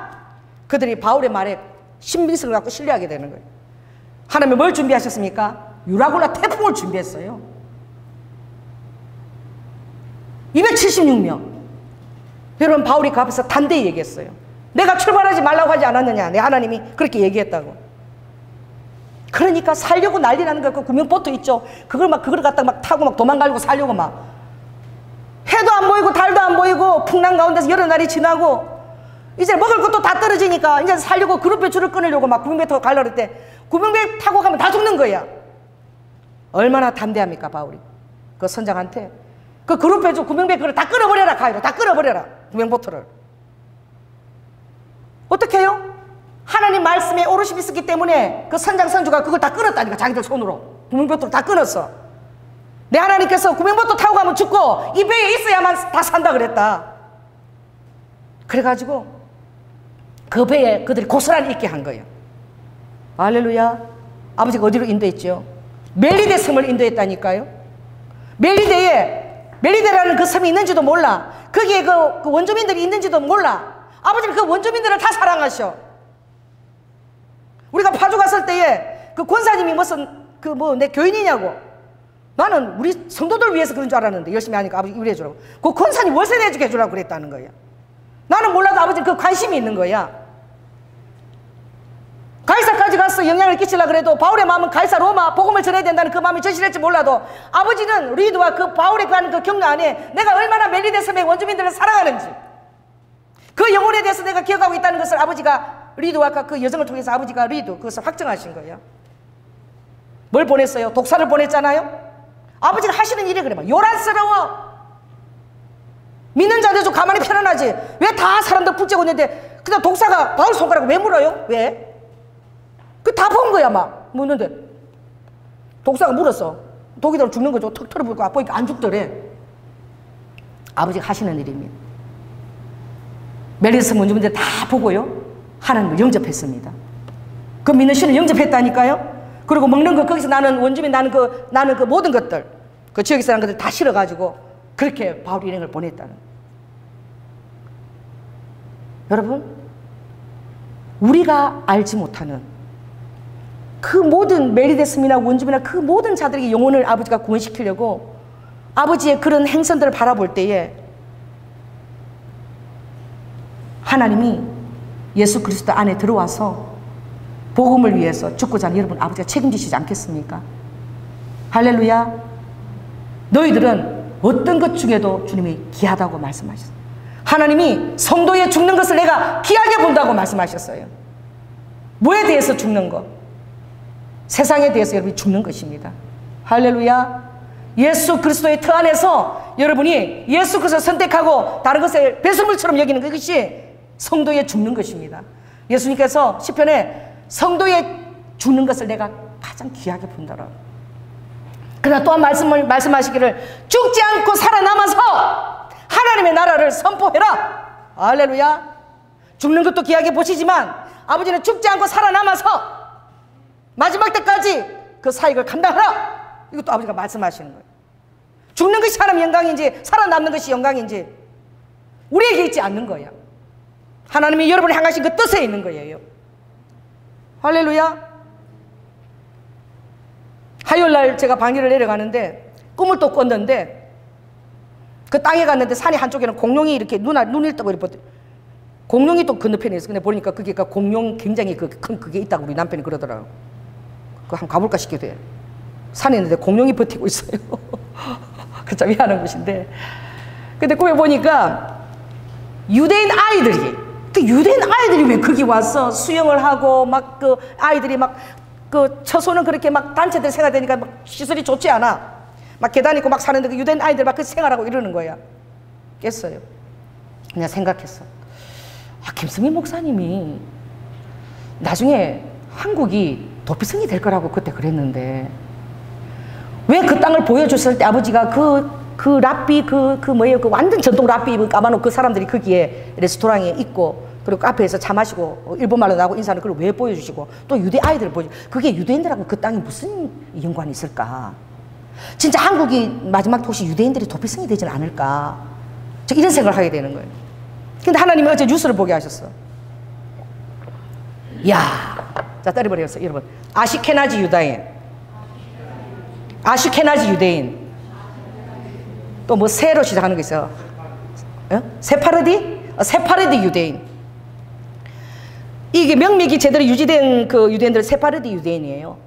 그들이 바울의 말에 신빙성을 갖고 신뢰하게 되는 거예요. 하나님이 뭘 준비하셨습니까? 유라굴라 태풍을 준비했어요. 276명. 여러분 바울이 그 앞에서 단대히 얘기했어요. 내가 출발하지 말라고 하지 않았느냐. 내 하나님이 그렇게 얘기했다고. 그러니까 살려고 난리 나는 거야. 그 구명보트 있죠. 그걸 갖다가 막 타고 막 도망가려고 살려고 막. 해도 안 보이고 달도 안 보이고 풍랑 가운데서 여러 날이 지나고 이제 먹을 것도 다 떨어지니까 이제 살려고 그룹배 줄을 끊으려고 막 구명배 타고 가려고 했을 때 구명배 타고 가면 다 죽는 거야. 얼마나 담대합니까 바울이. 그 선장한테 그 그룹배 줄 구명배 그걸 다 끊어버려라. 가위로 다 끊어버려라. 구명보트를. 어떻게 해요? 하나님 말씀에 오롯이 있었기 때문에 그 선장 선주가 그걸 다 끊었다니까. 자기들 손으로 구명보트를 다 끊었어. 내 하나님께서 구명보트 타고 가면 죽고 이 배에 있어야만 다 산다 그랬다. 그래가지고 그 배에 그들이 고스란히 있게 한 거예요. 할렐루야. 아버지가 어디로 인도했죠? 멜리데 섬을 인도했다니까요. 멜리데라는 그 섬이 있는지도 몰라. 거기에 그 원주민들이 있는지도 몰라. 아버지는 그 원주민들을 다 사랑하셔. 우리가 파주 갔을 때에 그 권사님이 무슨 내 교인이냐고. 나는 우리 성도들 위해서 그런 줄 알았는데 열심히 하니까 아버지 이래 주라고. 그 권사님 월세 내주게 해주라고 그랬다는 거야. 나는 몰라도 아버지는 그 관심이 있는 거야. 가이사까지 가서 영향을 끼치려고 그래도 바울의 마음은 가이사 로마 복음을 전해야 된다는 그 마음이 절실했지 몰라도 아버지는 리드와 그 바울의 그 격려 안에 내가 얼마나 멜리데 섬의 원주민들을 사랑하는지 그 영혼에 대해서 내가 기억하고 있다는 것을 아버지가 리드와 그 여정을 통해서 아버지가 리드 그것을 확정하신 거예요. 뭘 보냈어요? 독사를 보냈잖아요. 아버지가 하시는 일이 그래. 막 요란스러워. 믿는 자들 좀 가만히 편안하지. 왜 다 사람들 붙잡고 있는데 그냥 독사가 바울 손가락을 왜 물어요? 왜? 그 다 본 거야 막 묻는데 독사가 물었어. 독이대로 죽는 거죠. 턱 털어불고 아프니까 안 죽더래. 아버지가 하시는 일입니다. 멜리스 문주민들 다 보고요 하나님을 영접했습니다. 그 믿는 신을 영접했다니까요. 그리고 먹는 거 거기서 나는 원주민 나는 그 모든 것들 그 지역에서 나는 것들 다 실어가지고 그렇게 바울 일행을 보냈다는. 여러분, 우리가 알지 못하는 그 모든 멜리데스미나 원주민이나 그 모든 자들에게 영혼을 아버지가 구원시키려고 아버지의 그런 행선들을 바라볼 때에 하나님이 예수 그리스도 안에 들어와서 복음을 위해서 죽고자 하는 여러분 아버지가 책임지시지 않겠습니까? 할렐루야. 너희들은 어떤 것 중에도 주님이 귀하다고 말씀하셨어요. 하나님이 성도의 죽는 것을 내가 귀하게 본다고 말씀하셨어요. 뭐에 대해서 죽는 것? 세상에 대해서 여러분이 죽는 것입니다. 할렐루야. 예수 그리스도의 터 안에서 여러분이 예수 그리스도를 선택하고 다른 것을 배설물처럼 여기는 그것이 성도의 죽는 것입니다. 예수님께서 시편에 성도의 죽는 것을 내가 가장 귀하게 본다라. 그러나 또한 말씀하시기를 죽지 않고 살아남아서 하나님의 나라를 선포해라. 할렐루야. 죽는 것도 귀하게 보시지만 아버지는 죽지 않고 살아남아서 마지막 때까지 그 사역을 감당하라. 이것도 아버지가 말씀하시는 거예요. 죽는 것이 하나님의 영광인지 살아남는 것이 영광인지 우리에게 있지 않는 거예요. 하나님이 여러분을 향하신 그 뜻에 있는 거예요. 할렐루야. 화요일날 제가 방위를 내려가는데 꿈을 또 꿨는데 그 땅에 갔는데 산이 한쪽에는 공룡이 이렇게 눈을 뜨고 이렇게 공룡이 또 건너편에 있어. 근데 보니까 그게 공룡 굉장히 큰 그게 있다고 우리 남편이 그러더라고요. 그거 한번 가볼까 싶기도 해요. 산에 있는데 공룡이 버티고 있어요. 그 참 미안한 것인데. 근데 꿈에 보니까 유대인 아이들이 왜 거기 와서 수영을 하고 막 그 아이들이 막 그 처소는 그렇게 막 단체들 생활되니까 막 시설이 좋지 않아. 막 계단 있고 막 사는데 그 유대인 아이들 막 그 생활하고 이러는 거야. 깼어요. 그냥 생각했어. 아, 김승희 목사님이 나중에 한국이 도피성이 될 거라고 그때 그랬는데 왜 그 땅을 보여줬을 때 아버지가 그 랍비 뭐예요? 그 완전 전통 랍비 입은 까만옷 그 사람들이 거기에 레스토랑에 있고 그리고 카페에서 차 마시고 일본말로 나오고 인사하는 그걸 왜 보여주시고 또 유대 아이들을 보여주시고 그게 유대인들하고 그 땅에 무슨 연관이 있을까? 진짜 한국이 마지막 도시 유대인들이 도피성이 되지는 않을까? 저 이런 생각을 하게 되는 거예요. 근데 하나님이 어제 뉴스를 보게 하셨어. 이야, 자 때려버렸어요 여러분. 아시케나지 유대인 또 뭐 새로 시작하는 게 있어요. 세파르디 유대인. 이게 명맥이 제대로 유지된 그 유대인들 세파르디 유대인이에요.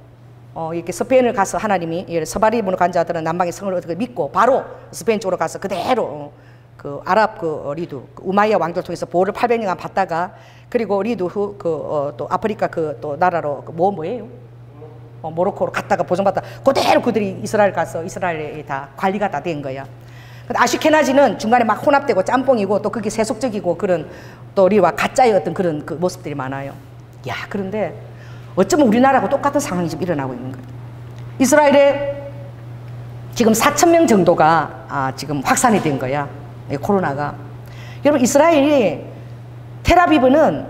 이렇게 스페인을 가서 하나님이 서바리문으로 간 자들은 남방의 성을 어떻게 믿고 바로 스페인 쪽으로 가서 그대로 그 아랍 그 리두 우마이야 왕조를 통해서 보호를 800년간 받다가 그리고 리두 후 또 아프리카 그 또 나라로 뭐예요? 모로코로 갔다가 보존받다 그대로 그들이 이스라엘 가서 이스라엘에 다 관리가 다 된 거야. 아시케나지는 중간에 막 혼합되고 짬뽕이고 또 그게 세속적이고 그런 또 우리와 가짜의 어떤 그런 그 모습들이 많아요. 야, 그런데 어쩌면 우리나라하고 똑같은 상황이 지금 일어나고 있는 거예요. 이스라엘에 지금 4,000명 정도가 지금 확산이 된 거야. 코로나가. 여러분 이스라엘이 텔아비브는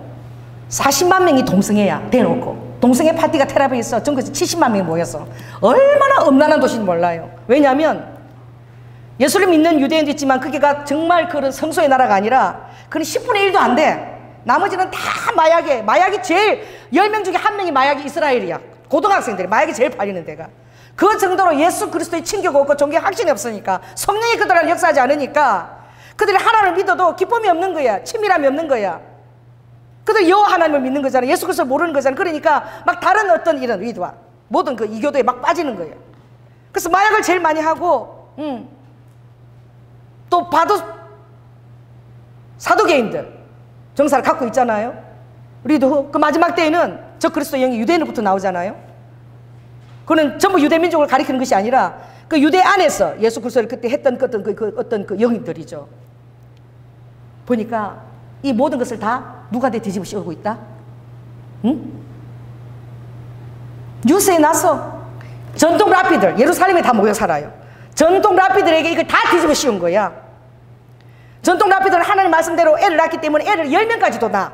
40만 명이 동성애야 대놓고 동성애 파티가 텔아비브에서 전국에서 70만 명이 모였어. 얼마나 음란한 도시인지 몰라요. 왜냐하면 예수를 믿는 유대인도 있지만 그게가 정말 그런 성소의 나라가 아니라 그건 10분의 1도 안 돼. 나머지는 다 마약이 제일 10명 중에 1명이 마약이 이스라엘이야. 고등학생들이 마약이 제일 팔리는 데가. 그 정도로 예수 그리스도의 친교가 없고 종교의 확신이 없으니까 성령이 그들을 역사하지 않으니까 그들이 하나님을 믿어도 기쁨이 없는 거야. 친밀함이 없는 거야. 그들 여호와 하나님을 믿는 거잖아. 예수 그리스도를 모르는 거잖아. 그러니까 막 다른 어떤 이런 위도와 모든 그 이교도에 막 빠지는 거예요. 그래서 마약을 제일 많이 하고 또 사도계인들 정사를 갖고 있잖아요. 우리도 그 마지막 때에는 저 그리스도 영이 유대인으로부터 나오잖아요. 그는 전부 유대민족을 가리키는 것이 아니라 그 유대 안에서 예수 그리스도를 그때 했던 어떤 그 영들이죠. 보니까 이 모든 것을 다 누구한테 뒤집어 씌우고 있다? 응? 뉴스에 나서 전통 랍비들, 예루살렘에 다 모여 살아요. 전통 랍비들에게 이걸 다 뒤집어 씌운 거야. 전통 랍비들은 하나님 말씀대로 애를 낳기 때문에 애를 10명까지도 낳아.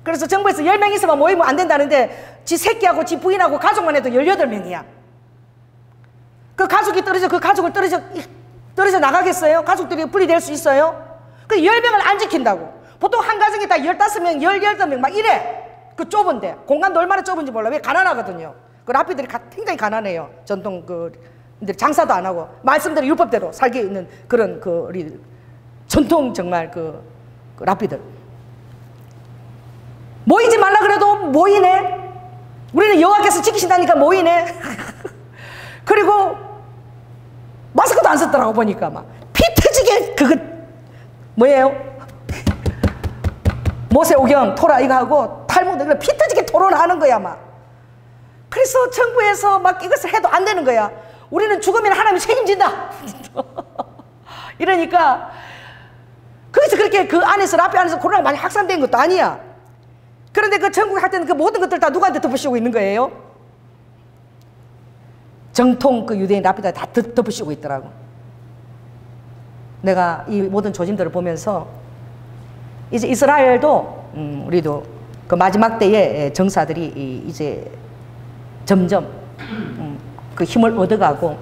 그래서 정부에서 10명 있으면 모이면 안 된다는데 지 새끼하고 지 부인하고 가족만 해도 18명이야. 그 가족이 그 가족을 떨어져 나가겠어요? 가족들이 분리될 수 있어요? 그 10명을 안 지킨다고. 보통 한 가정에 다 15명, 18명 막 이래. 그 좁은데. 공간도 얼마나 좁은지 몰라. 왜? 가난하거든요. 그 랍비들이 굉장히 가난해요. 전통 장사도 안 하고 말씀대로 율법대로 살게 있는 그런 우리 전통 정말 그 랍비들. 모이지 말라 그래도 모이네. 우리는 여호와께서 지키신다니까 모이네. 그리고 마스크도 안 썼더라고. 보니까 막 피 터지게 그거 뭐예요? 모세오경 토라 이거 하고 탈무드 이거 피 터지게 토론하는 거야 막. 그래서 정부에서 막 이것을 해도 안 되는 거야. 우리는 죽으면 하나님이 책임진다. 이러니까 거기서 그렇게 그 안에서 랍비 안에서 코로나가 많이 확산된 것도 아니야. 그런데 그 전국에 할 때는 그 모든 것들 다 누구한테 덮으시고 있는 거예요? 정통 그 유대인 랍비들 다 덮으시고 있더라고. 내가 이 모든 조짐들을 보면서 이제 이스라엘도 우리도 그 마지막 때에 정사들이 이제 점점 그 힘을 얻어가고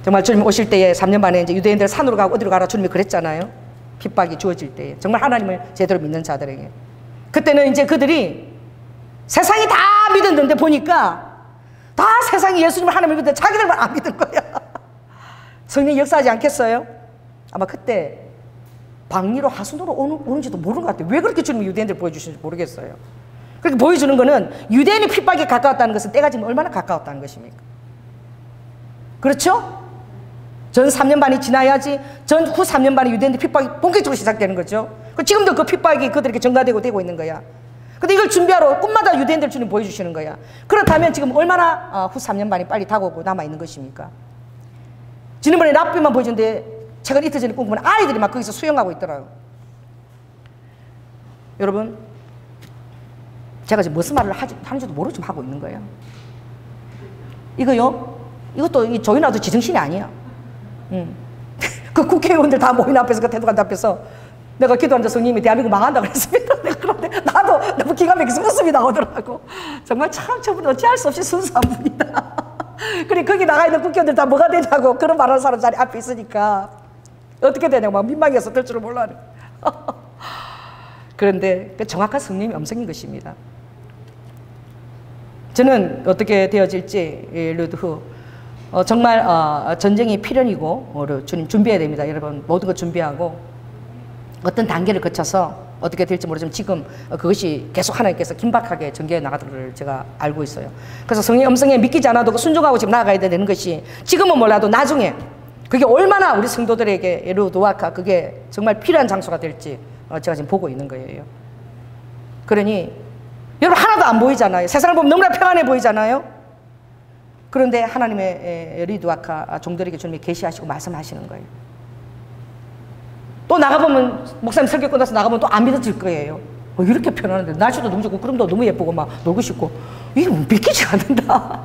정말 주님 오실 때에 3년 만에 이제 유대인들 산으로 가고 어디로 가라 주님이 그랬잖아요. 핍박이 주어질 때에 정말 하나님을 제대로 믿는 자들에게. 그때는 이제 그들이 세상이 다 믿었는데 보니까 다 세상이 예수님을 하나님을 믿는데 자기들만 안 믿은 거야. 성령이 역사하지 않겠어요? 아마 그때 방리로 하수도로 오는지도 모르는 것 같아요. 왜 그렇게 주님이 유대인들 보여주시는지 모르겠어요. 그렇게 보여주는 거는 유대인이 핍박에 가까웠다는 것은 때가 지금 얼마나 가까웠다는 것입니까? 그렇죠? 전 3년 반이 지나야지 전 후 3년 반에 유대인들 핍박이 본격적으로 시작되는 거죠. 지금도 그 핍박이 그들에게 전가되고 되고 있는 거야. 근데 이걸 준비하러 꿈마다 유대인들 주님 보여주시는 거야. 그렇다면 지금 얼마나 후 3년 반이 빨리 다가오고 남아있는 것입니까? 지난번에 랍비만 보여주는데 최근 이틀 전에 꿈꾸면 아이들이 막 거기서 수영하고 있더라고요. 여러분, 제가 지금 무슨 말을 하는지도 모르고 지금 하고 있는 거예요. 이거요? 이것도 이 조인아도 지정신이 아니야. 그 국회의원들 다 모인 앞에서 그 태도관 앞에서 내가 기도하는데 성령님이 대한민국 망한다 그랬습니다. 그런데 나도 너무 기가 막혀서 웃음이 나오더라고. 정말 참 저분 어찌할 수 없이 순수한 분이다. 그래 거기 나가 있는 국회의원들 다 뭐가 되냐고 그런 말하는 사람 자리 앞에 있으니까 어떻게 되냐고 막 민망해서 될 줄을 몰라. 그런데 그 정확한 성령님의 음성인 것입니다. 저는 어떻게 되어질지 정말 전쟁이 필연이고 주님 준비해야 됩니다. 여러분 모든 것 준비하고 어떤 단계를 거쳐서 어떻게 될지 모르지만 지금 그것이 계속 하나님께서 긴박하게 전개해 나가도록 제가 알고 있어요. 그래서 성령의 음성에 믿기지 않아도 순종하고 지금 나아가야 되는 것이 지금은 몰라도 나중에 그게 얼마나 우리 성도들에게 에루도아카 그게 정말 필요한 장소가 될지 제가 지금 보고 있는 거예요. 그러니 여러분 하나도 안 보이잖아요. 세상을 보면 너무나 평안해 보이잖아요. 그런데 하나님의 리두아카 종들에게 주님이 계시하시고 말씀하시는 거예요. 또 나가보면 목사님 설교 끝나서 나가보면 또 안 믿어질 거예요. 이렇게 편안한데 날씨도 너무 좋고 구름도 너무 예쁘고 막 놀고 싶고 이게 믿기지 않는다.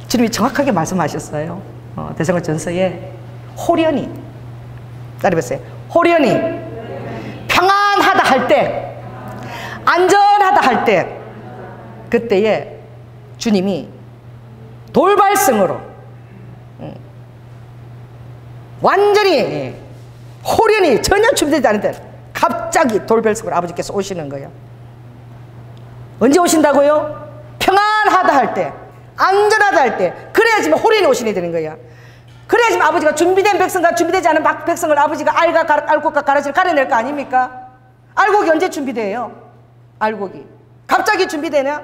주님이 정확하게 말씀하셨어요. 대성전서에 호련히 따라해보세요. 호련히 평안하다 할 때 안전하다 할 때 그때에 주님이 돌발성으로 완전히 호련히 전혀 준비되지 않은데 갑자기 돌발성으로 아버지께서 오시는 거예요. 언제 오신다고요? 평안하다 할 때 안전하다 할 때 그래야지만 호련히 오시게 되는 거야. 그래야지만 아버지가 준비된 백성과 준비되지 않은 백성을 아버지가 알곡과 가라지를 가려낼 거 아닙니까? 알곡이 언제 준비돼요? 알곡이 갑자기 준비되냐?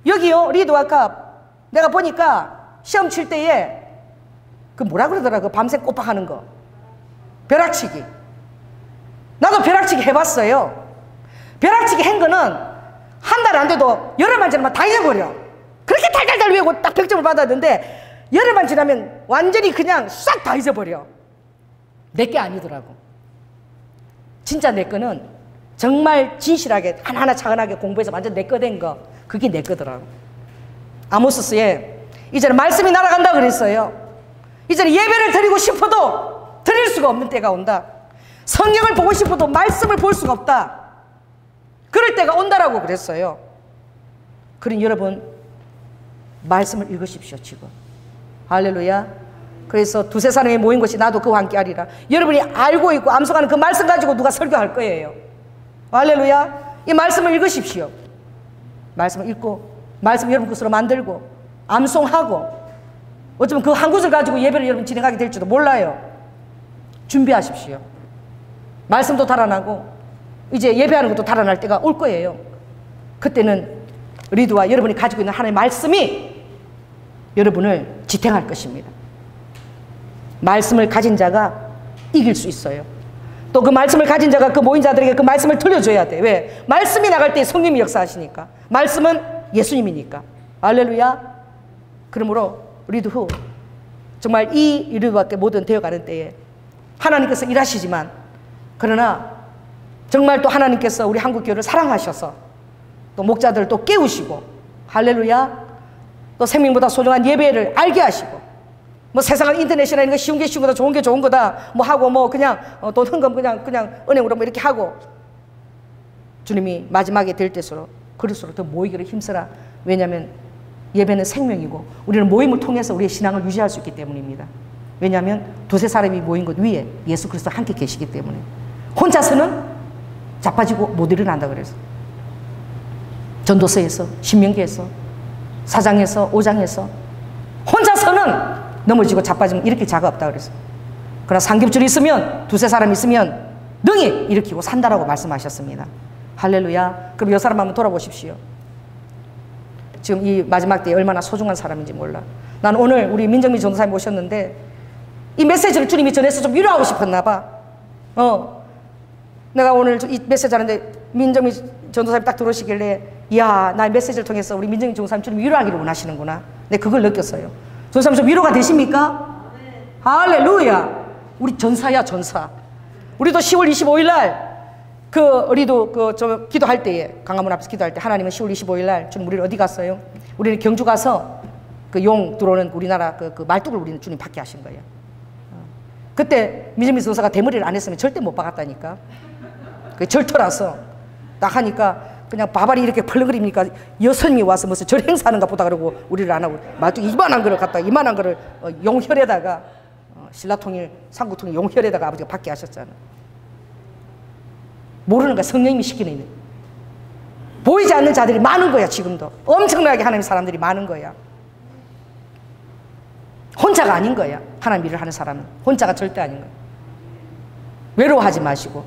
여기요 리도아카 내가 보니까 시험 칠 때에 그 뭐라 그러더라 그 밤새 꼬박하는 거 벼락치기. 나도 벼락치기 해봤어요. 벼락치기 한 거는 한 달 안 돼도 열흘만 지나면 다 잊어버려. 그렇게 달달달 외우고 딱 100점을 받았는데 열흘만 지나면 완전히 그냥 싹 다 잊어버려. 내 게 아니더라고. 진짜 내 거는 정말 진실하게 하나하나 차근하게 공부해서 완전 내 거 된 거, 그게 내 거더라고. 아모스서에 이제는 말씀이 날아간다 그랬어요. 이제는 예배를 드리고 싶어도 드릴 수가 없는 때가 온다. 성경을 보고 싶어도 말씀을 볼 수가 없다. 그럴 때가 온다라고 그랬어요. 그러니 여러분, 말씀을 읽으십시오. 지금 할렐루야. 그래서 두세 사람이 모인 것이 나도 그와 함께 하리라. 여러분이 알고 있고 암송하는 그 말씀 가지고 누가 설교할 거예요. 할렐루야. 이 말씀을 읽으십시오. 말씀을 읽고 말씀 여러분 것으로 만들고 암송하고, 어쩌면 그 한 구절 가지고 예배를 여러분 진행하게 될지도 몰라요. 준비하십시오. 말씀도 달아나고 이제 예배하는 것도 달아날 때가 올 거예요. 그때는 리드와 여러분이 가지고 있는 하나님의 말씀이 여러분을 지탱할 것입니다. 말씀을 가진 자가 이길 수 있어요. 또 그 말씀을 가진 자가 그 모인 자들에게 그 말씀을 들려줘야 돼. 왜? 말씀이 나갈 때 성령이 역사하시니까. 말씀은 예수님이니까. 할렐루야. 그러므로 리드 후 정말 이 리드밖에 모든 되어가는 때에 하나님께서 일하시지만, 그러나 정말 또 하나님께서 우리 한국교회를 사랑하셔서 또 목자들을 또 깨우시고, 할렐루야, 또 생명보다 소중한 예배를 알게 하시고, 뭐 세상은 인터넷이나 이런 거 쉬운 게 쉬운 거다, 좋은 게 좋은 거다 뭐 하고, 뭐 그냥 돈 헌금 그냥 은행으로 뭐 이렇게 하고, 주님이 마지막에 될 때수록 그럴수록 더 모이기를 힘쓰라. 왜냐하면 예배는 생명이고 우리는 모임을 통해서 우리의 신앙을 유지할 수 있기 때문입니다. 왜냐하면 두세 사람이 모인 것 위에 예수 그리스도 함께 계시기 때문에. 혼자서는 자빠지고 못 일어난다 그래서 전도서에서, 신명기에서, 4장에서, 5장에서 혼자서는 넘어지고 자빠지면 일으킬 자가 없다 그래서. 그러나 삼겹줄이 있으면, 두세 사람이 있으면 능히 일으키고 산다라고 말씀하셨습니다. 할렐루야. 그럼 이 사람 한번 돌아보십시오. 지금 이 마지막 때에 얼마나 소중한 사람인지 몰라. 난 오늘 우리 민정미 전도사님 모셨는데 이 메시지를 주님이 전해서 좀 위로하고 싶었나 봐. 내가 오늘 이 메시지 하는데 민정미 전도사님 딱 들어오시길래, 이야, 나의 메시지를 통해서 우리 민정미 전도사님 주님 위로하기를 원하시는구나. 내가 그걸 느꼈어요. 전도사님 좀 위로가 되십니까? 네. 할렐루야. 우리 전사야, 전사. 우리도 10월 25일 날 우리도 저 기도할 때에, 강화문 앞에서 기도할 때 하나님은 10월 25일 날 주님 우리를 어디 갔어요? 우리는 경주 가서 그 용 들어오는 우리나라 그 말뚝을 우리는 주님 받게 하신 거예요. 그때 민정미 전도사가 대머리를 안 했으면 절대 못 박았다니까. 그 절터라서 딱 하니까 그냥 바발이 이렇게 펄렁거리니까 여선이 와서 무슨 절 행사하는가 보다 그러고 우리를 안 하고 말뚝 이만한 거를 갖다가 이만한 거를 용혈에다가 신라통일 삼국통일 용혈에다가 아버지가 받게 하셨잖아. 모르는 거야. 성령님이 시키는 일. 보이지 않는 자들이 많은 거야. 지금도 엄청나게 하나님 사람들이 많은 거야. 혼자가 아닌 거야. 하나님 일을 하는 사람은 혼자가 절대 아닌 거야. 외로워하지 마시고,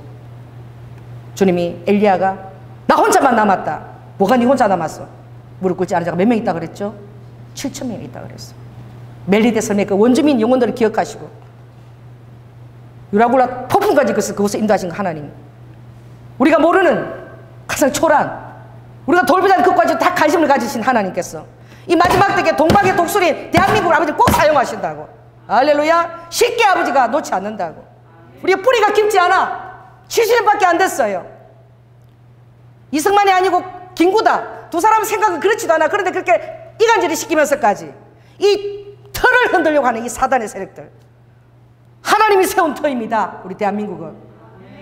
주님이 엘리야가 나 혼자만 남았다. 뭐가 네 혼자 남았어? 무릎 꿇지 않은 자가 몇 명 있다 그랬죠? 7,000명 있다 그랬어. 멜리데 섬의 그 원주민 영혼들을 기억하시고 유라굴라 폭풍까지 그곳에 인도하신 하나님, 우리가 모르는 가장 초라한, 우리가 돌보지 않는 것까지 다 관심을 가지신 하나님께서 이 마지막 때에 동방의 독수리 대한민국 아버지를 꼭 사용하신다고. 할렐루야. 쉽게 아버지가 놓지 않는다고. 우리의 뿌리가 깊지 않아. 70년밖에 안 됐어요. 이승만이 아니고 김구다. 두 사람 생각은 그렇지도 않아. 그런데 그렇게 이간질을 시키면서까지 이 터를 흔들려고 하는 이 사단의 세력들, 하나님이 세운 터입니다. 우리 대한민국은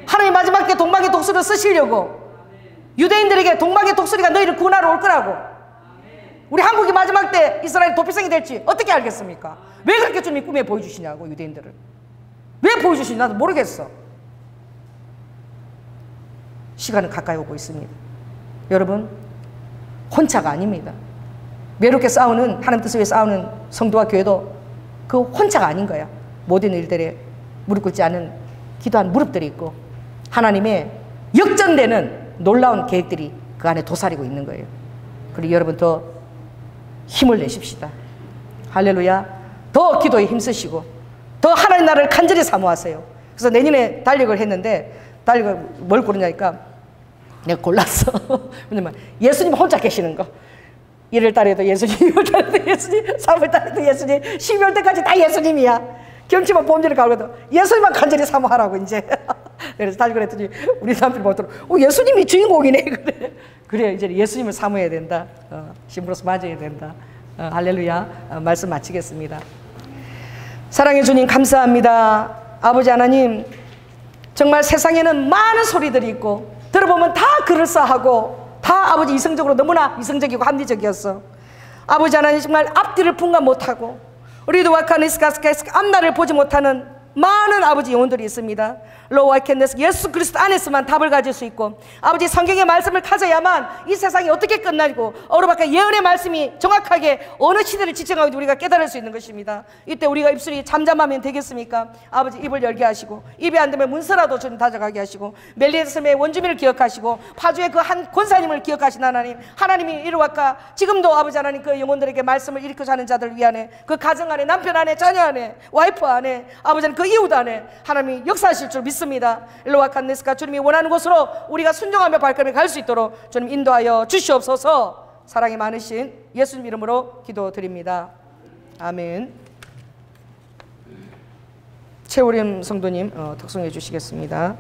하나님 마지막 때 동방의 독수리를 쓰시려고, 유대인들에게 동방의 독수리가 너희를 구원하러 올 거라고. 우리 한국이 마지막 때 이스라엘 도피성이 될지 어떻게 알겠습니까? 왜 그렇게 주님이 꿈에 보여주시냐고. 유대인들을 왜 보여주시는지 나도 모르겠어. 시간은 가까이 오고 있습니다. 여러분, 혼자가 아닙니다. 외롭게 싸우는, 하나님 뜻을 위해 싸우는 성도와 교회도 그 혼자가 아닌 거야. 모든 일들에 무릎 꿇지 않은 기도한 무릎들이 있고 하나님의 역전되는 놀라운 계획들이 그 안에 도사리고 있는 거예요. 그리고 여러분 더 힘을 내십시다. 할렐루야. 더 기도에 힘쓰시고 더 하나님 나라를 간절히 사모하세요. 그래서 내년에 달력을 했는데, 달력을 뭘 고르냐니까 내가 골랐어. 왜냐면 예수님 혼자 계시는 거. 1월 달에도 예수님, 2월 달에도 예수님, 3월 달에도 예수님, 12월 때까지 다 예수님이야. 경치만 봄전에 가거든. 예수님만 간절히 사모하라고 이제. 그래서 다시 그랬더니 우리 남편이 보더라고. 예수님이 주인공이네. 그래. 그래, 이제 예수님을 사모해야 된다. 신부로서 맞아야 된다. 할렐루야. 말씀 마치겠습니다. 사랑해 주님 감사합니다. 아버지 하나님, 정말 세상에는 많은 소리들이 있고 들어보면 다 그럴싸하고 다 아버지 이성적으로 너무나 이성적이고 합리적이었어. 아버지 하나님, 정말 앞뒤를 분간 못하고 우리도 와카니스카스카스 앞날을 보지 못하는 많은 아버지 영혼들이 있습니다. 로와이켄네스 예수 그리스도 안에서만 답을 가질 수 있고 아버지 성경의 말씀을 가져야만 이 세상이 어떻게 끝나고 어로밖에 예언의 말씀이 정확하게 어느 시대를 지정하고 우리가 깨달을 수 있는 것입니다. 이때 우리가 입술이 잠잠하면 되겠습니까? 아버지 입을 열게 하시고 입에 안 되면 문서라도 주님 다져가게 하시고 멜리에스의 원주민을 기억하시고 파주의 그 한 권사님을 기억하신 하나님, 하나님이 이루와까 지금도 아버지 하나님 그 영혼들에게 말씀을 일으켜 사는 자들 위안에 그 가정 안에 남편 안에 자녀 안에 와이프 안에 아버지 그 이웃 안에 하나님이 역사하실 줄 믿습니다. 일로와칸네스카 주님이 원하는 곳으로 우리가 순종하며 발걸음에 갈 수 있도록 주님 인도하여 주시옵소서. 사랑이 많으신 예수님 이름으로 기도드립니다. 아멘. 최우림 성도님 덕송해 주시겠습니다.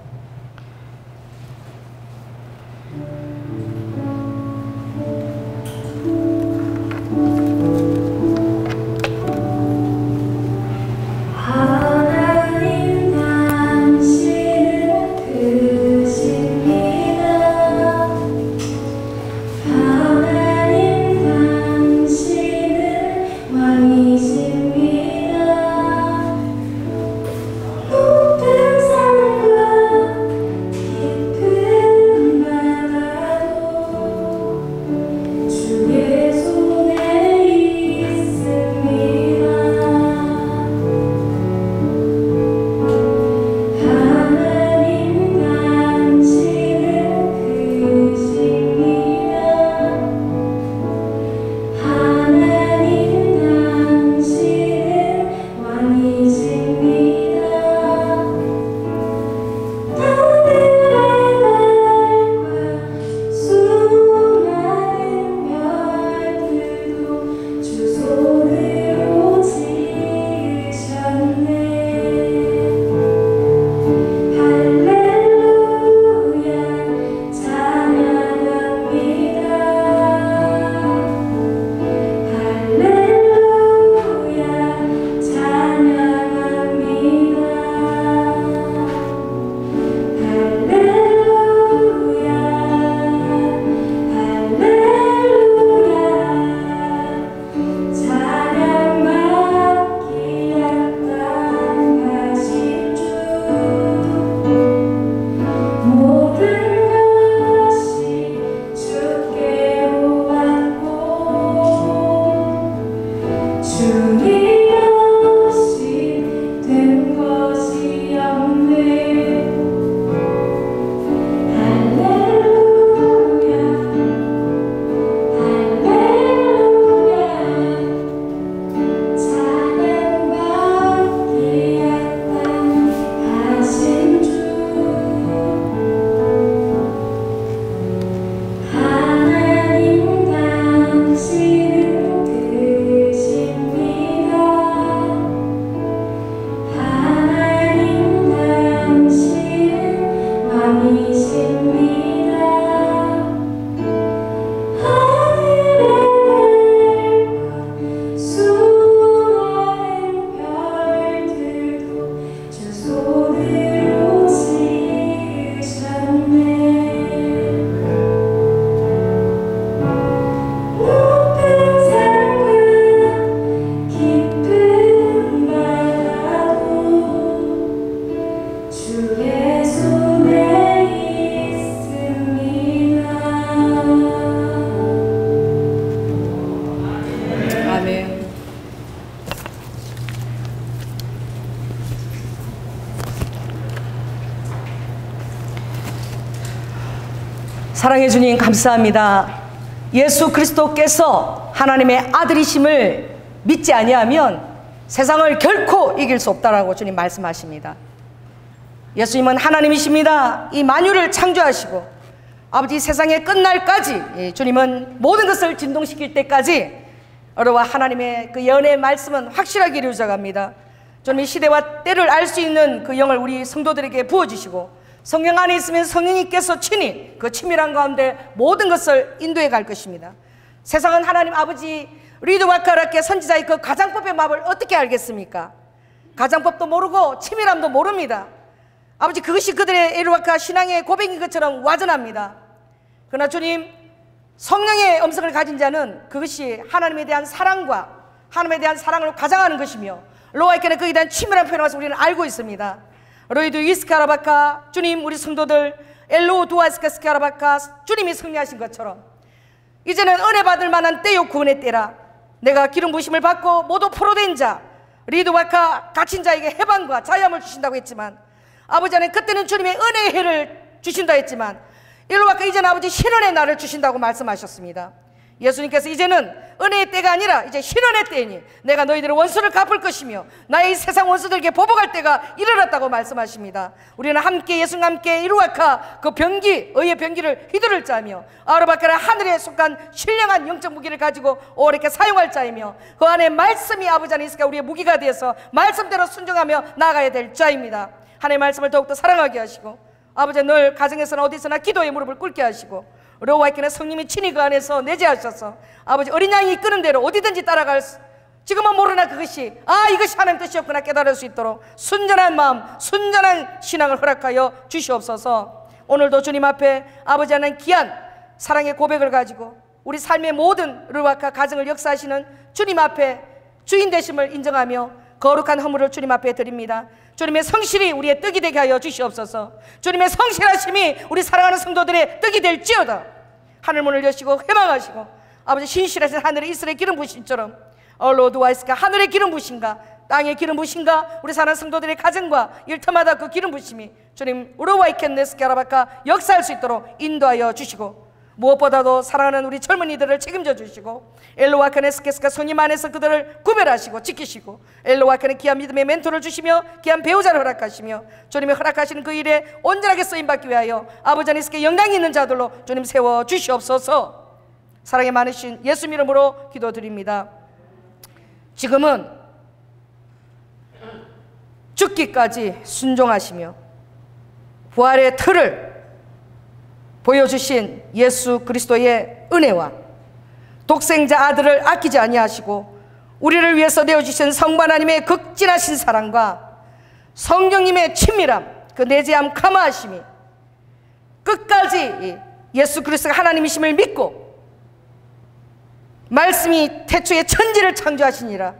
사랑해 주님 감사합니다. 예수 그리스도께서 하나님의 아들이심을 믿지 아니하면 세상을 결코 이길 수 없다라고 주님 말씀하십니다. 예수님은 하나님이십니다. 이 만유를 창조하시고 아버지 세상의 끝날까지 주님은 모든 것을 진동시킬 때까지 여러와 하나님의 그 예언의 말씀은 확실하게 이루어져 갑니다. 주님이 시대와 때를 알 수 있는 그 영을 우리 성도들에게 부어주시고 성령 안에 있으면 성령님께서 친히 그 치밀한 가운데 모든 것을 인도해 갈 것입니다. 세상은 하나님 아버지 리드 와카라케 선지자의 그 가장법의 마음을 어떻게 알겠습니까? 가장법도 모르고 치밀함도 모릅니다. 아버지 그것이 그들의 에르와카 신앙의 고백인 것처럼 와전합니다. 그러나 주님 성령의 음성을 가진 자는 그것이 하나님에 대한 사랑과 하나님에 대한 사랑을 가장하는 것이며 로아이케는 그에 대한 치밀한 표현을 우리는 알고 있습니다. 로이드 이스카라바카 주님 우리 성도들 엘로 두아스카스카라바카 주님이 승리하신 것처럼 이제는 은혜 받을 만한 때요 구원의 때라. 내가 기름 부심을 받고 모두 포로된 자 리드와카 갇힌 자에게 해방과 자유함을 주신다고 했지만 아버지 안에 그때는 주님의 은혜의 해를 주신다 했지만 일로와카 이제는 아버지 신원의 날을 주신다고 말씀하셨습니다. 예수님께서 이제는 은혜의 때가 아니라 이제 신원의 때이니 내가 너희들의 원수를 갚을 것이며 나의 이 세상 원수들에게 보복할 때가 이르렀다고 말씀하십니다. 우리는 함께 예수님과 함께 일루아카 그 병기 의의 병기를 휘두를 자며 아르바카라 하늘에 속한 신령한 영적 무기를 가지고 오래게 사용할 자이며 그 안에 말씀이 아버지 안에 있으니까 우리의 무기가 되어서 말씀대로 순종하며 나아가야 될 자입니다. 하나님의 말씀을 더욱더 사랑하게 하시고 아버지 늘 가정에서나 어디서나 기도의 무릎을 꿇게 하시고 로와이케는 성님이 친히 그 안에서 내재하셔서 아버지 어린 양이 이끄는 대로 어디든지 따라갈 지금은 모르나 그것이 이것이 하나님 뜻이었구나 깨달을 수 있도록 순전한 마음 순전한 신앙을 허락하여 주시옵소서. 오늘도 주님 앞에 아버지 하나님 귀한 사랑의 고백을 가지고 우리 삶의 모든 르와카 가정을 역사하시는 주님 앞에 주인 되심을 인정하며 거룩한 허물을 주님 앞에 드립니다. 주님의 성실이 우리의 떡이 되게 하여 주시옵소서. 주님의 성실하심이 우리 사랑하는 성도들의 떡이 될지어다. 하늘문을 여시고 회망하시고 아버지 신실하신 하늘의 이스라엘 기름 부신처럼 얼로드와이스가 하늘의 기름 부신가 땅의 기름 부신가 우리 사랑하는 성도들의 가정과 일터마다 그 기름 부심이 주님 우르와이켄네스케라바카 역사할 수 있도록 인도하여 주시고 무엇보다도 사랑하는 우리 젊은이들을 책임져 주시고 엘로와케네스케스가 손님 안에서 그들을 구별하시고 지키시고 엘로와케는 귀한 믿음의 멘토를 주시며 귀한 배우자를 허락하시며 주님이 허락하시는 그 일에 온전하게 쓰임받기 위하여 아버지 안에서 영향이 있는 자들로 주님 세워 주시옵소서. 사랑이 많으신 예수 이름으로 기도드립니다. 지금은 죽기까지 순종하시며 부활의 틀을 보여주신 예수 그리스도의 은혜와 독생자 아들을 아끼지 아니하시고 우리를 위해서 내어주신 성부 하나님의 극진하신 사랑과 성령님의 친밀함 그 내재함 감화하심이 끝까지 예수 그리스도가 하나님이심을 믿고 말씀이 태초에 천지를 창조하시니라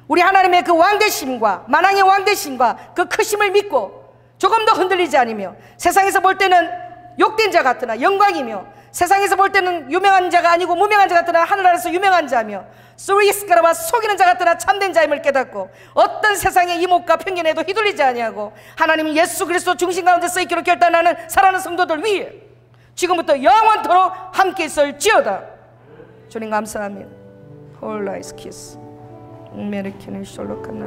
우리 하나님의 그 왕되심과 만왕의 왕되심과 그 크심을 믿고 조금도 흔들리지 않으며 세상에서 볼 때는 욕된 자 같으나 영광이며 세상에서 볼 때는 유명한 자가 아니고 무명한 자 같으나 하늘 아래서 유명한 자며 스위스카라와 속이는 자 같으나 참된 자임을 깨닫고 어떤 세상의 이목과 편견에도 휘둘리지 아니하고 하나님 예수 그리스도 중심 가운데 서있기로 결단하는 사랑하는 성도들 위해 지금부터 영원토록 함께 있을지어다. 주님 감사합니다. 홀라이스 키스 메리케네 셜록하나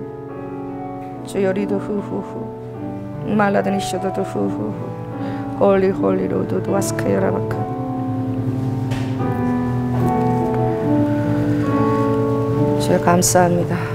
주여리도 후후후 말라드니 쇼도도 후후후 홀리 홀리 로드 와스카야라바카 주여 감사합니다.